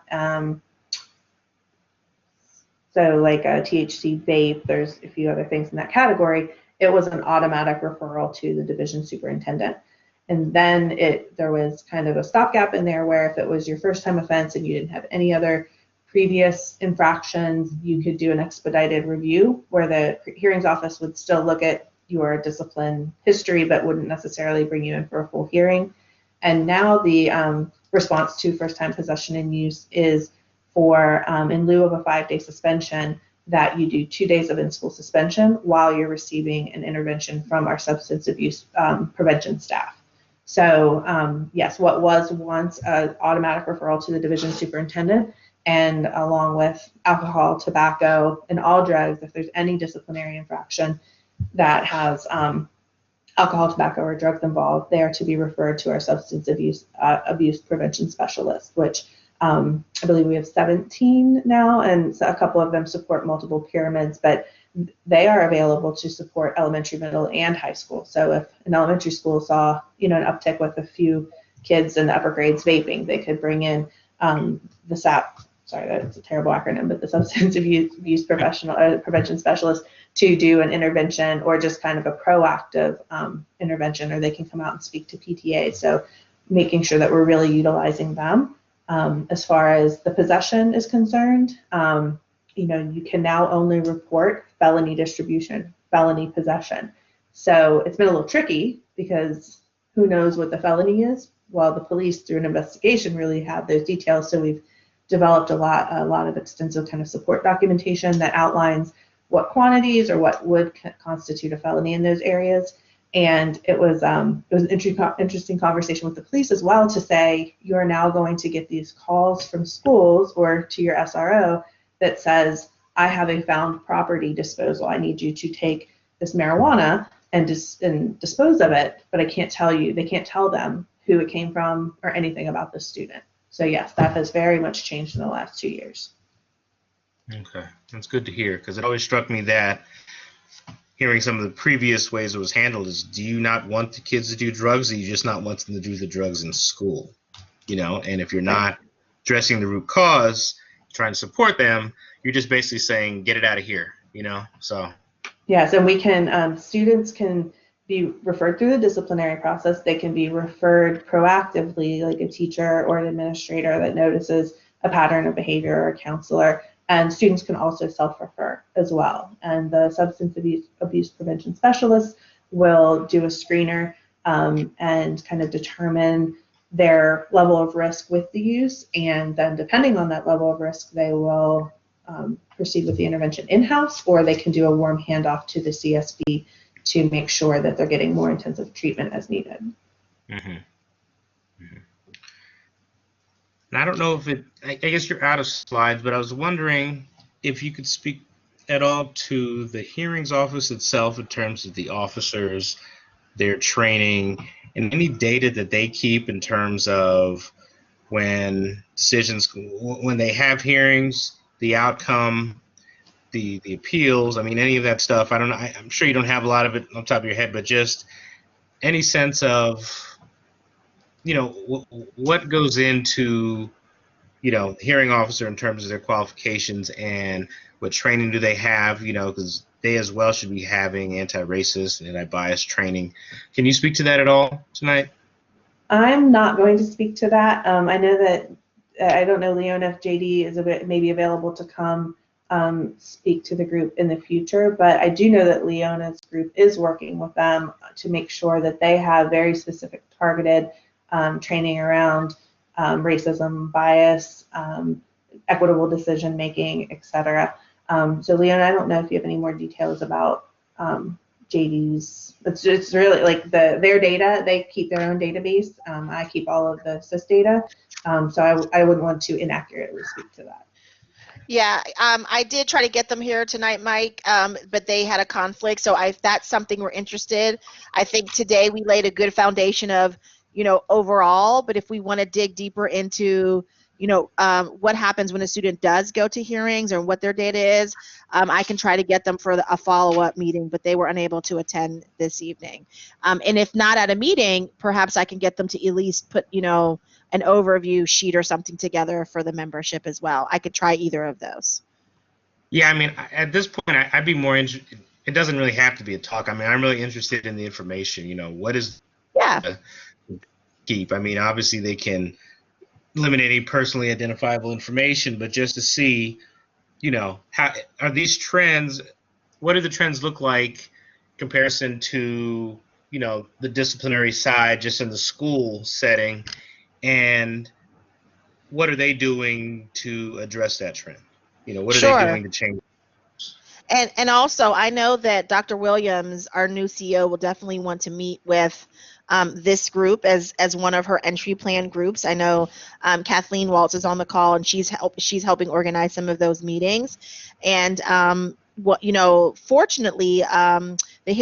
so like a THC vape, there's a few other things in that category, it was an automatic referral to the division superintendent. And then there was kind of a stopgap in there where if it was your first time offense and you didn't have any other previous infractions, you could do an expedited review where the hearings office would still look at your discipline history but wouldn't necessarily bring you in for a full hearing. And now the response to first time possession and use is for, in lieu of a 5-day suspension, that you do 2 days of in-school suspension while you're receiving an intervention from our substance abuse prevention staff. So yes, what was once an automatic referral to the division superintendent, and along with alcohol, tobacco, and all drugs, if there's any disciplinary infraction that has alcohol, tobacco, or drugs involved, they are to be referred to our substance abuse prevention specialist, which I believe we have 17 now, and a couple of them support multiple pyramids, but they are available to support elementary, middle, and high school. So if an elementary school saw, an uptick with a few kids in the upper grades vaping, they could bring in the SAP sorry, that's a terrible acronym, but the substance abuse professional, prevention specialist, to do an intervention or just kind of a proactive intervention, or they can come out and speak to PTA. So making sure that we're really utilizing them. As far as the possession is concerned, you can now only report felony distribution, felony possession. So it's been a little tricky because who knows what the felony is? Well, the police, through an investigation, really have those details. So we've developed a lot of extensive kind of support documentation that outlines what quantities or what would constitute a felony in those areas. And it was an interesting conversation with the police as well, to say, you are now going to get these calls from schools or to your SRO that says, I have a found property disposal. I need you to take this marijuana and dispose of it, but they can't tell them who it came from or anything about the student. So yes, that has very much changed in the last 2 years. Okay, that's good to hear, because it always struck me that hearing some of the previous ways it was handled is, do you not want the kids to do drugs, or you just not want them to do the drugs in school? And if you're not addressing the root cause, trying to support them, you're just basically saying, get it out of here, so. Yes, and we can, students can be referred through the disciplinary process. They can be referred proactively, like a teacher or an administrator that notices a pattern of behavior, or a counselor. And students can also self-refer as well. And the substance abuse prevention specialists will do a screener and kind of determine their level of risk with the use. And then depending on that level of risk, they will proceed with the intervention in-house, or they can do a warm handoff to the CSB to make sure that they're getting more intensive treatment as needed. Mm-hmm. Mm-hmm. And I don't know if I guess you're out of slides, but I was wondering if you could speak at all to the hearings office itself in terms of the officers, their training, and any data that they keep in terms of when they have hearings, the outcome, the appeals, any of that stuff. I don't know. I'm sure you don't have a lot of it on top of your head, but just any sense of, what goes into, hearing officer in terms of their qualifications, and what training do they have, because they as well should be having anti-racist and anti-bias training. Can you speak to that at all tonight? I'm not going to speak to that. I know that, I don't know, Leona, if JD is maybe available to come speak to the group in the future, but I do know that Leona's group is working with them to make sure that they have very specific targeted training around racism, bias, equitable decision making, etc. So Leona, I don't know if you have any more details about JD's. It's really like their data. They keep their own database. I keep all of the SIS data, so I wouldn't want to inaccurately speak to that. Yeah, I did try to get them here tonight, Mike, but they had a conflict. So if that's something we're interested, I think today we laid a good foundation of, overall. But if we want to dig deeper into, what happens when a student does go to hearings or what their data is, I can try to get them for a follow-up meeting, but they were unable to attend this evening. And if not at a meeting, perhaps I can get them to at least put, an overview sheet or something together for the membership as well. I could try either of those. Yeah, at this point, I'd be more interested. It doesn't really have to be a talk. I'm really interested in the information. What is keep? Obviously they can eliminate any personally identifiable information, but just to see, how are these trends? What do the trends look like in comparison to, the disciplinary side, just in the school setting? And what are they doing to address that trend? What are they doing to change? And also, I know that Dr. Williams, our new CEO, will definitely want to meet with this group as one of her entry plan groups. I know Kathleen Waltz is on the call, and she's helping organize some of those meetings. And fortunately, the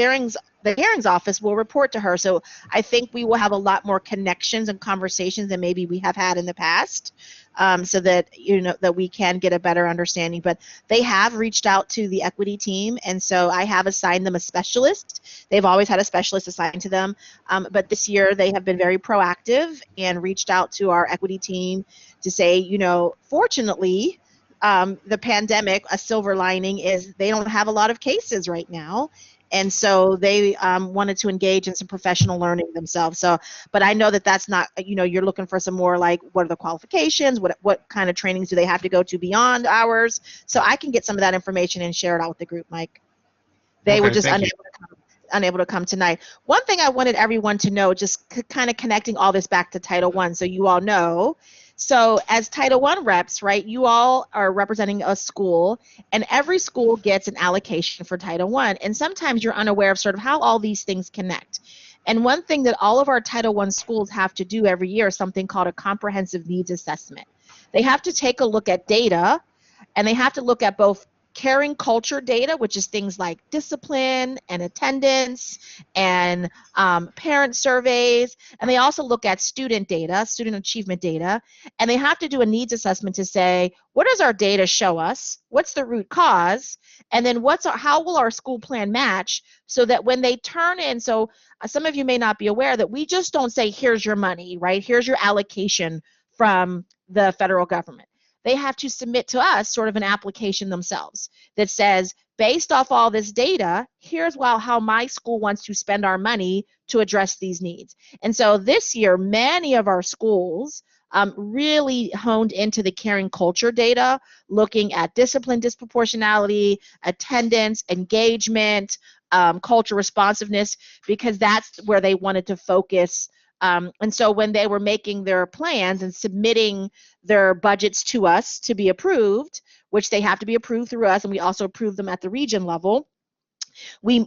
hearings office will report to her. So I think we will have a lot more connections and conversations than maybe we have had in the past, so that that we can get a better understanding. But they have reached out to the equity team, and so I have assigned them a specialist. They've always had a specialist assigned to them, but this year they have been very proactive and reached out to our equity team to say, you know, fortunately, the pandemic, a silver lining is they don't have a lot of cases right now. And so they wanted to engage in some professional learning themselves. So, but I know that that's not, you know, you're looking for some more like, what are the qualifications? What kind of trainings do they have to go to beyond hours? So I can get some of that information and share it out with the group, Mike. They were Okay, just thank you. unable to come tonight. One thing I wanted everyone to know, just kind of connecting all this back to Title I, so you all know. So as Title I reps, right, you all are representing a school, and every school gets an allocation for Title I. And sometimes you're unaware of sort of how all these things connect. And one thing that all of our Title I schools have to do every year is something called a comprehensive needs assessment. They have to take a look at data, and they have to look at both caring culture data, which is things like discipline and attendance and parent surveys. And they also look at student data, student achievement data. And they have to do a needs assessment to say, what does our data show us? What's the root cause? And then how will our school plan match so that when they turn in, so some of you may not be aware that we just don't say, here's your money, right? Here's your allocation from the federal government. They have to submit to us sort of an application themselves that says, based off all this data, here's how my school wants to spend our money to address these needs. And so this year, many of our schools really honed into the caring culture data, looking at discipline disproportionality, attendance, engagement, culture responsiveness, because that's where they wanted to focus. And so when they were making their plans and submitting their budgets to us to be approved, which they have to be approved through us, and we also approve them at the region level, we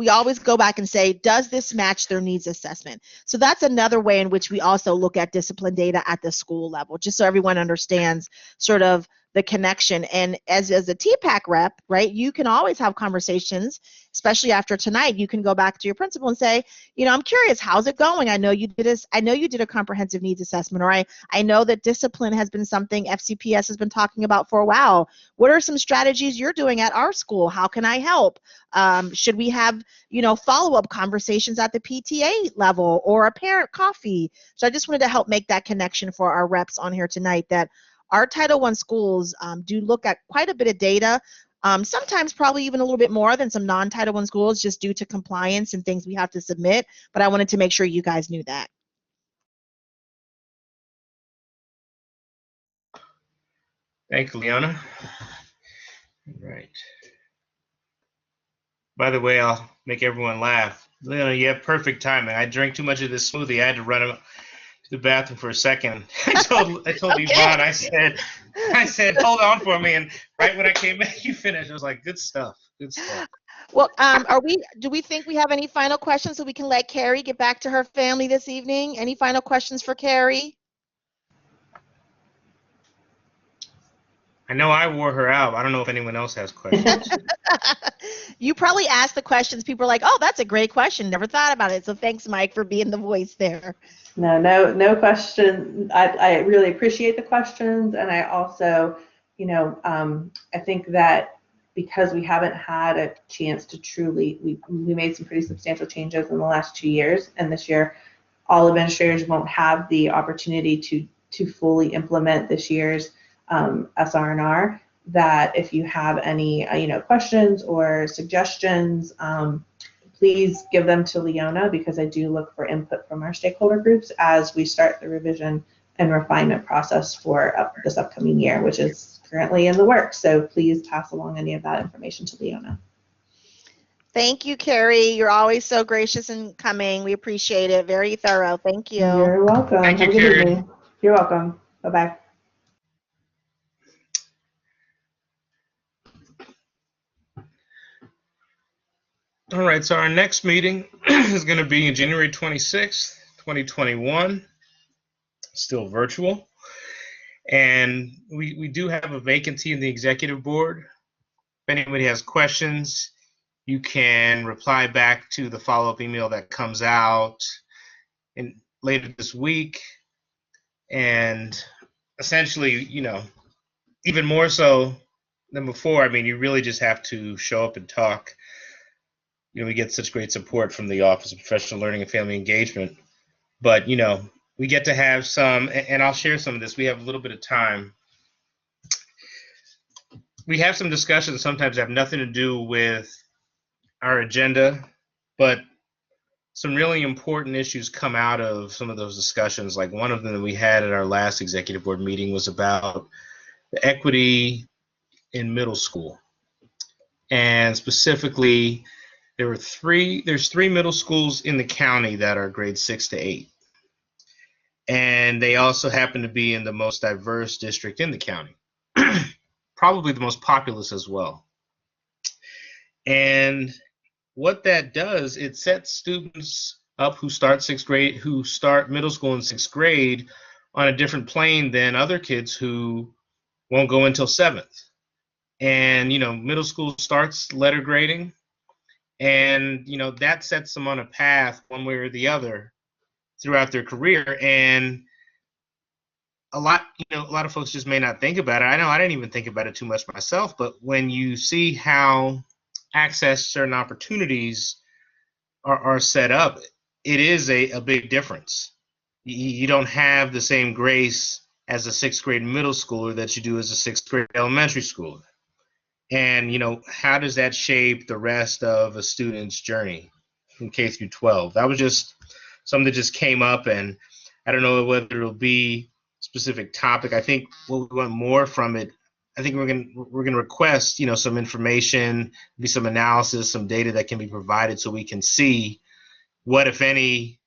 always go back and say, does this match their needs assessment? So that's another way in which we also look at discipline data at the school level, just so everyone understands sort of the connection. And as a TPAC rep, right, you can always have conversations, especially after tonight. You can go back to your principal and say, you know, I'm curious, how's it going? I know you did a comprehensive needs assessment, or I know that discipline has been something FCPS has been talking about for a while. What are some strategies you're doing at our school? How can I help? Should we have, you know, follow-up conversations at the PTA level or a parent coffee? So I just wanted to help make that connection for our reps on here tonight, that our Title I schools do look at quite a bit of data, sometimes probably even a little bit more than some non-Title I schools, just due to compliance and things we have to submit. But I wanted to make sure you guys knew that. Thank you, Leona. Right. By the way, I'll make everyone laugh. Leona, you have perfect timing. I drank too much of this smoothie. I had to run to the bathroom for a second. I told Okay. Yvonne, I said, hold on for me. And right when I came back, you finished. I was like, good stuff. Good stuff. Well, do we think we have any final questions so we can let Carrie get back to her family this evening? Any final questions for Carrie? I know I wore her out. I don't know if anyone else has questions. You probably asked the questions. People are like, oh, that's a great question. Never thought about it. So thanks, Mike, for being the voice there. No question. I really appreciate the questions, and I also, you know, I think that because we haven't had a chance to truly, we made some pretty substantial changes in the last 2 years, and this year, all administrators won't have the opportunity to fully implement this year's SR&R. That if you have any, you know, questions or suggestions, please give them to Leona, because I do look for input from our stakeholder groups as we start the revision and refinement process for this upcoming year, which is currently in the works. So please pass along any of that information to Leona. Thank you, Carrie. You're always so gracious in coming. We appreciate it. Very thorough. Thank you. You're welcome. Thank you, Have a good Carrie. evening. You're welcome. Bye-bye. All right, so our next meeting is going to be January 26th, 2021, still virtual. And we do have a vacancy in the executive board. If anybody has questions, you can reply back to the follow-up email that comes out later this week. And essentially, you know, even more so than before, I mean, you really just have to show up and talk. You know, we get such great support from the Office of Professional Learning and Family Engagement. But, you know, we get to have some, and I'll share some of this. We have a little bit of time. We have some discussions sometimes that have nothing to do with our agenda, but some really important issues come out of some of those discussions. Like one of them that we had at our last executive board meeting was about the equity in middle school. And specifically, there's three middle schools in the county that are grades 6 to 8. And they also happen to be in the most diverse district in the county, probably the most populous as well. And what that does, it sets students up who start middle school in 6th grade on a different plane than other kids who won't go until 7th. And, middle school starts letter grading, and, that sets them on a path one way or the other throughout their career. And a lot of folks just may not think about it. I know I didn't even think about it too much myself, but when you see how access to certain opportunities are set up, it is a big difference. You don't have the same grace as a 6th grade middle schooler that you do as a 6th grade elementary schooler. And, how does that shape the rest of a student's journey from K through 12? That was just something that just came up, and I don't know whether it'll be a specific topic. I think what we want more from it, I think we're gonna request, some information, maybe some analysis, some data that can be provided so we can see what, if any,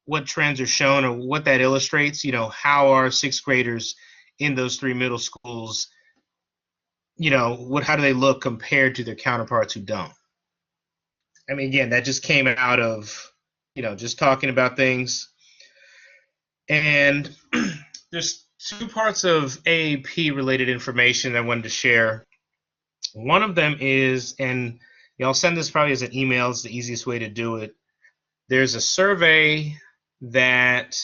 what trends are shown or what that illustrates. How are 6th graders in those 3 middle schools, how do they look compared to their counterparts who don't? I mean, again, that just came out of, just talking about things. And there's 2 parts of AAP related information I wanted to share. One of them is, and I'll send this probably as an email, it's the easiest way to do it. There's a survey that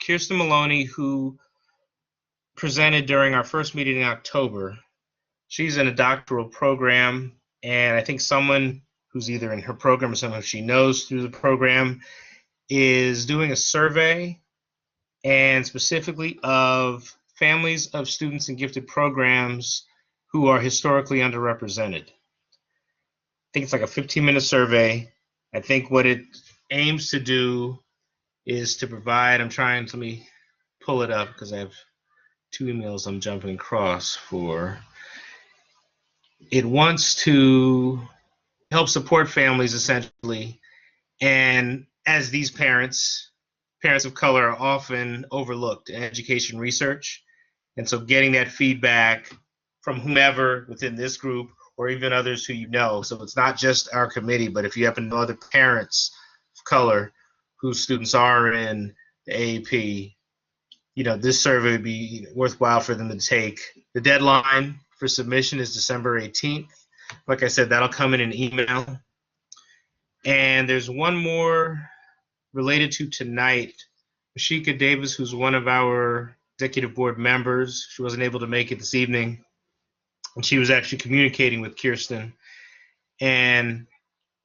Kirsten Maloney, who presented during our first meeting in October, she's in a doctoral program, and I think someone who's either in her program or someone who she knows through the program is doing a survey, and specifically of families of students in gifted programs who are historically underrepresented. I think it's like a 15-minute survey. I think what it aims to do is to provide, let me pull it up because I have 2 emails I'm jumping across for. It wants to help support families essentially, and as these parents of color are often overlooked in education research, and so getting that feedback from whomever within this group or even others who so it's not just our committee, but if you happen to know other parents of color whose students are in the AAP, this survey would be worthwhile for them to take. The deadline for submission is December 18th. Like I said, that'll come in an email. And there's one more related to tonight. Mashika Davis, who's one of our executive board members, she wasn't able to make it this evening. And she was actually communicating with Kirsten and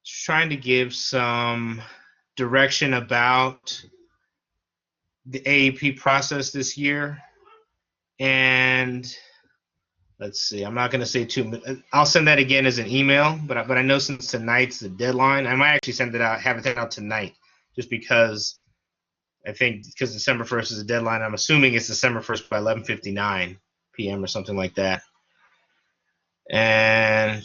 trying to give some direction about the AAP process this year. And let's see, I'm not going to say too much. I'll send that again as an email, but I know since tonight's the deadline, I might actually have it sent out tonight, just because I think because December 1st is the deadline, I'm assuming it's December 1st by 11:59 p.m. or something like that. And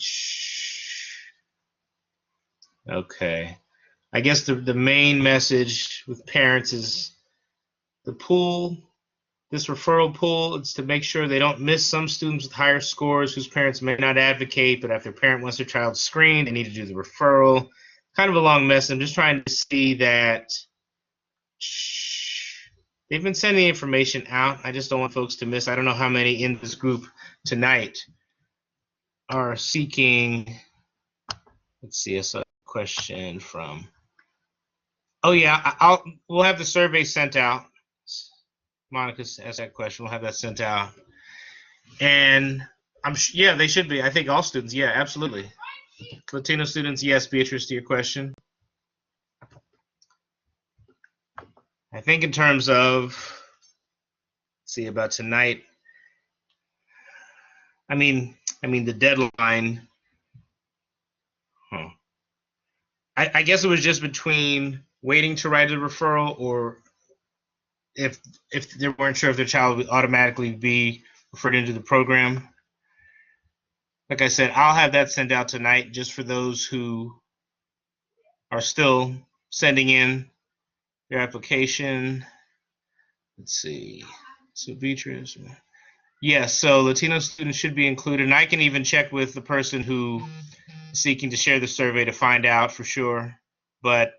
okay, I guess the main message with parents is the pool. This referral pool, it's to make sure they don't miss some students with higher scores whose parents may not advocate, but if their parent wants their child screened, they need to do the referral. Kind of a long mess. I'm just trying to see that they've been sending information out. I just don't want folks to miss. I don't know how many in this group tonight are seeking. Let's see, I saw a question from. Oh yeah, we'll have the survey sent out. Monica asked that question. We'll have that sent out, and yeah, they should be. I think all students. Yeah, absolutely. Latino students, yes. Beatrice, to your question. I think in terms of, see about tonight, I mean the deadline, I guess it was just between waiting to write a referral, or if they weren't sure if their child would automatically be referred into the program. Like I said, I'll have that sent out tonight just for those who are still sending in their application. Let's see. So Beatrice. Yes, so Latino students should be included. And I can even check with the person who is seeking to share the survey to find out for sure. But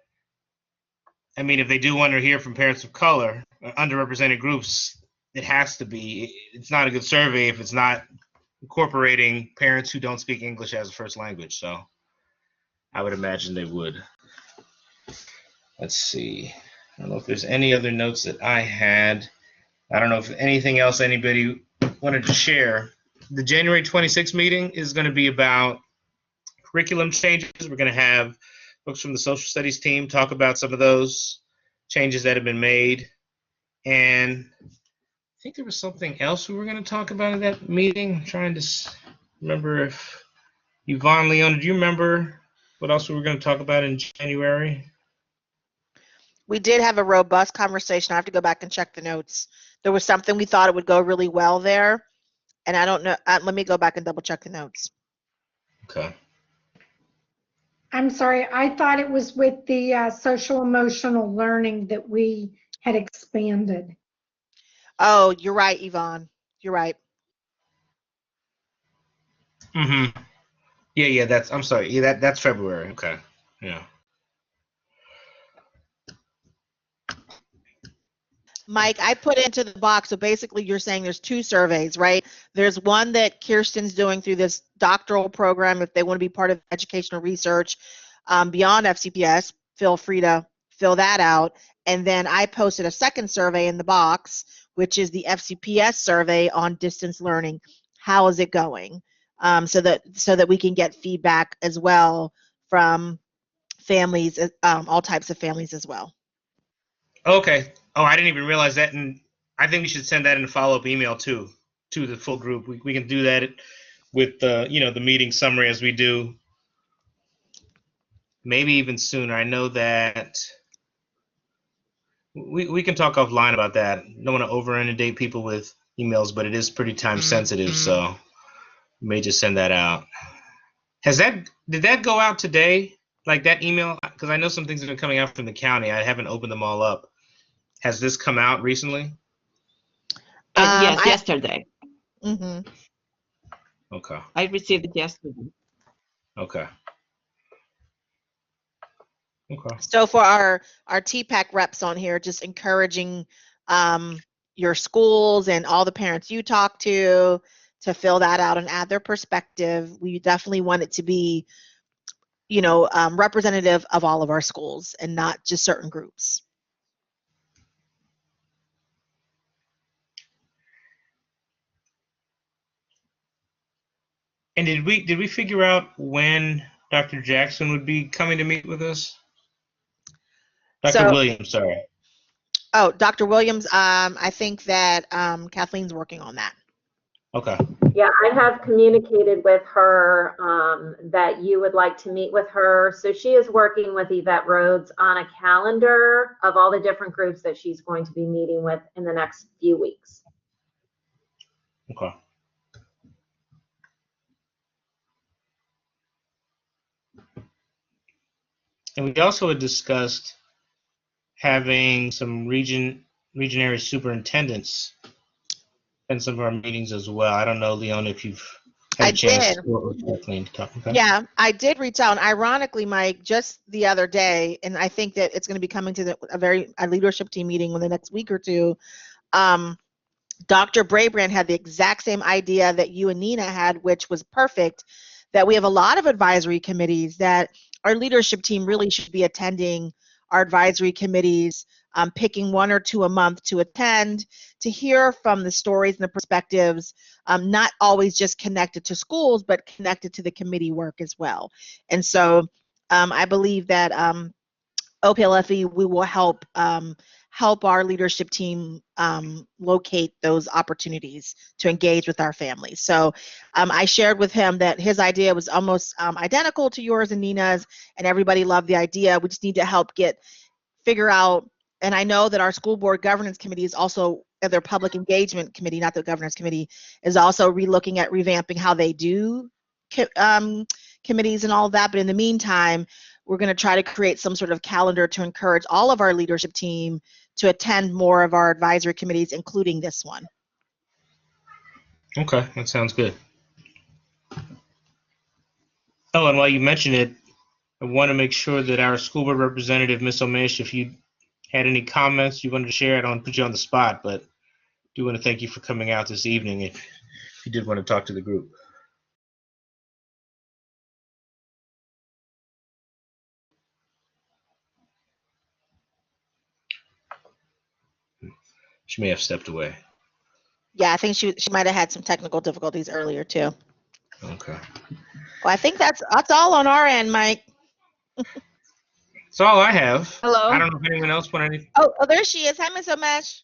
I mean, if they do want to hear from parents of color or underrepresented groups, it has to be. It's not a good survey if it's not incorporating parents who don't speak English as a first language. So I would imagine they would. Let's see. I don't know if there's any other notes that I had. I don't know if anything else anybody wanted to share. The January 26th meeting is going to be about curriculum changes. We're going to have folks from the social studies team talk about some of those changes that have been made. And I think there was something else we were going to talk about in that meeting. I'm trying to remember if Yvonne, Leona, do you remember what else we were going to talk about in January? We did have a robust conversation. I have to go back and check the notes. There was something we thought it would go really well there, and I don't know. Let me go back and double check the notes. Okay. I'm sorry, I thought it was with the social emotional learning that we had expanded. Oh, you're right, Yvonne. You're right. Mm-hmm. Yeah, I'm sorry. Yeah, that's February. Okay. Yeah. Mike, I put into the box, so basically you're saying there's two surveys, right? There's one that Kirsten's doing through this doctoral program if they want to be part of educational research beyond FCPS, feel free to fill that out. And then I posted a second survey in the box, which is the FCPS survey on distance learning. How is it going? So that we can get feedback as well from families, all types of families as well. Okay. Oh, I didn't even realize that, and I think we should send that in a follow-up email too, to the full group. We can do that with the meeting summary as we do. Maybe even sooner. I know that we can talk offline about that. Don't want to over-inundate people with emails, but it is pretty time sensitive, so we may just send that out. Did that go out today? Like that email? Because I know some things have been coming out from the county. I haven't opened them all up. Has this come out recently? Yes, yesterday. Mm-hmm. Okay. I received it yesterday. Okay. Okay. So for our TPAC reps on here, just encouraging your schools and all the parents you talk to fill that out and add their perspective. We definitely want it to be, representative of all of our schools and not just certain groups. And did we figure out when Dr. Jackson would be coming to meet with us? Dr. Williams, sorry. Oh, Dr. Williams, I think that Kathleen's working on that. Okay. Yeah, I have communicated with her that you would like to meet with her. So she is working with Yvette Rhodes on a calendar of all the different groups that she's going to be meeting with in the next few weeks. Okay. And we also had discussed having some region area superintendents in some of our meetings as well. I don't know, Leona, if you've had a chance to work with Kathleen to talk. Okay. Yeah, I did reach out. And ironically, Mike, just the other day, and I think that it's going to be coming to a leadership team meeting in the next week or two. Dr. Brabrand had the exact same idea that you and Nina had, which was perfect, that we have a lot of advisory committees that our leadership team really should be attending our advisory committees, picking one or two a month to attend, to hear from the stories and the perspectives, not always just connected to schools, but connected to the committee work as well. And so I believe that OPLFE, we will help help our leadership team locate those opportunities to engage with our families. So I shared with him that his idea was almost identical to yours and Nina's, and everybody loved the idea. We just need to help figure out, and I know that our school board governance committee is also, their public engagement committee, not the governance committee, is also relooking at revamping how they do committees and all of that. But in the meantime, we're going to try to create some sort of calendar to encourage all of our leadership team to attend more of our advisory committees, including this one. Okay, that sounds good. Oh, and while you mention it, I want to make sure that our school board representative, Ms. Omish, if you had any comments you wanted to share, I don't want to put you on the spot, but I do want to thank you for coming out this evening if you did want to talk to the group. She may have stepped away. Yeah, I think she might have had some technical difficulties earlier too. Okay. Well, I think that's all on our end, Mike. That's all I have. Hello. I don't know if anyone else want anything. Oh, there she is. Hi, Miss Omesh.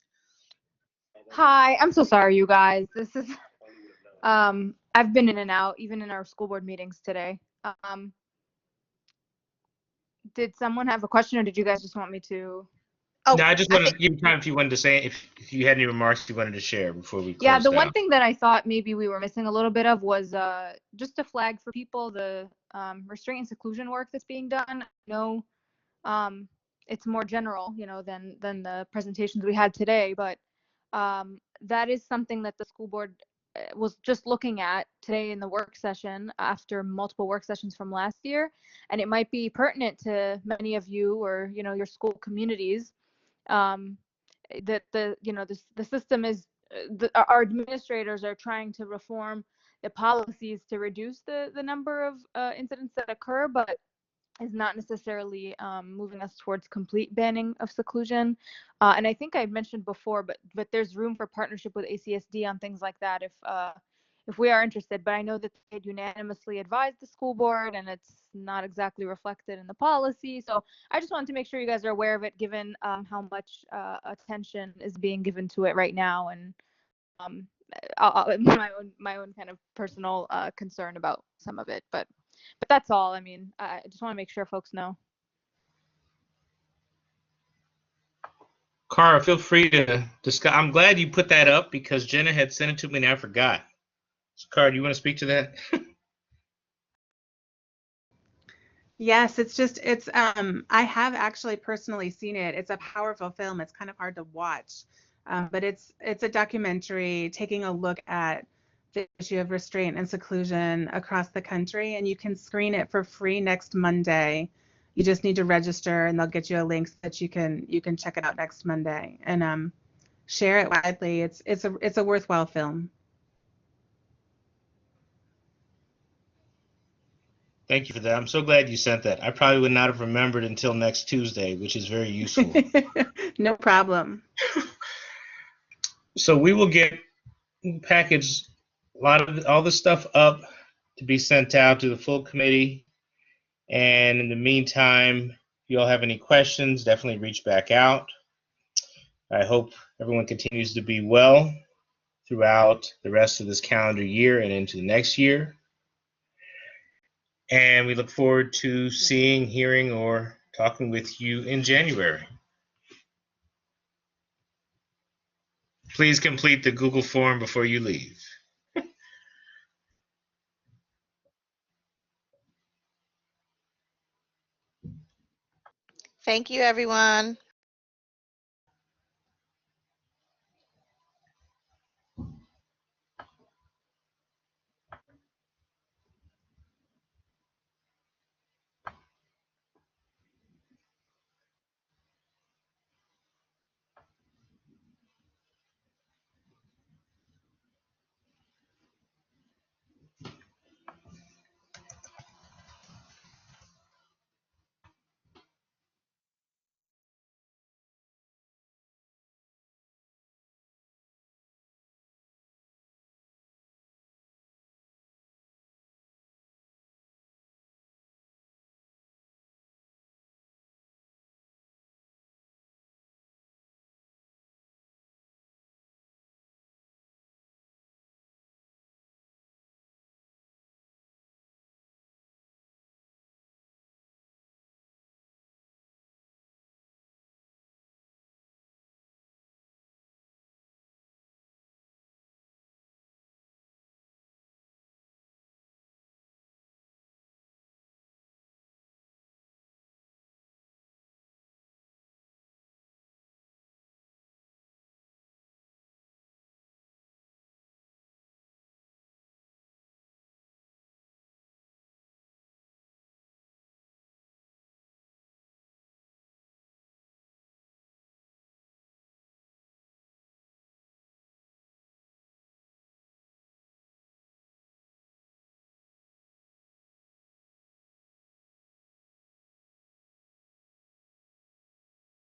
Hi, I'm so sorry, you guys. This is, I've been in and out, even in our school board meetings today. Did someone have a question, or did you guys just want me to? Oh, No, I just wanted to give you time if you wanted to say, if you had any remarks you wanted to share before we close Yeah, the down. one thing that I thought maybe we were missing a little bit of was just a flag for people, the restraint and seclusion work that's being done. I know it's more general, than the presentations we had today, but that is something that the school board was just looking at today in the work session after multiple work sessions from last year, and it might be pertinent to many of you or your school communities. That the system is our administrators are trying to reform the policies to reduce the number of incidents that occur, but is not necessarily moving us towards complete banning of seclusion. And I think I mentioned before, but there's room for partnership with ACSD on things like that if we are interested. But I know that they unanimously advised the school board, and it's not exactly reflected in the policy. So I just wanted to make sure you guys are aware of it, given how much attention is being given to it right now, and my own kind of personal concern about some of it. But that's all. I mean, I just want to make sure folks know. Cara, feel free to discuss. I'm glad you put that up because Jenna had sent it to me and I forgot. So, Cara, do you want to speak to that? Yes, I have actually personally seen it. It's a powerful film. It's kind of hard to watch, but it's a documentary taking a look at the issue of restraint and seclusion across the country, and you can screen it for free next Monday. You just need to register, and they'll get you a link so that you can check it out next Monday and share it widely. It's a worthwhile film. Thank you for that. I'm so glad you sent that. I probably would not have remembered until next Tuesday, which is very useful. No problem. So we will package all the stuff up to be sent out to the full committee. And in the meantime, if you all have any questions, definitely reach back out. I hope everyone continues to be well throughout the rest of this calendar year and into the next year. And we look forward to seeing, hearing, or talking with you in January. Please complete the Google form before you leave. Thank you, everyone.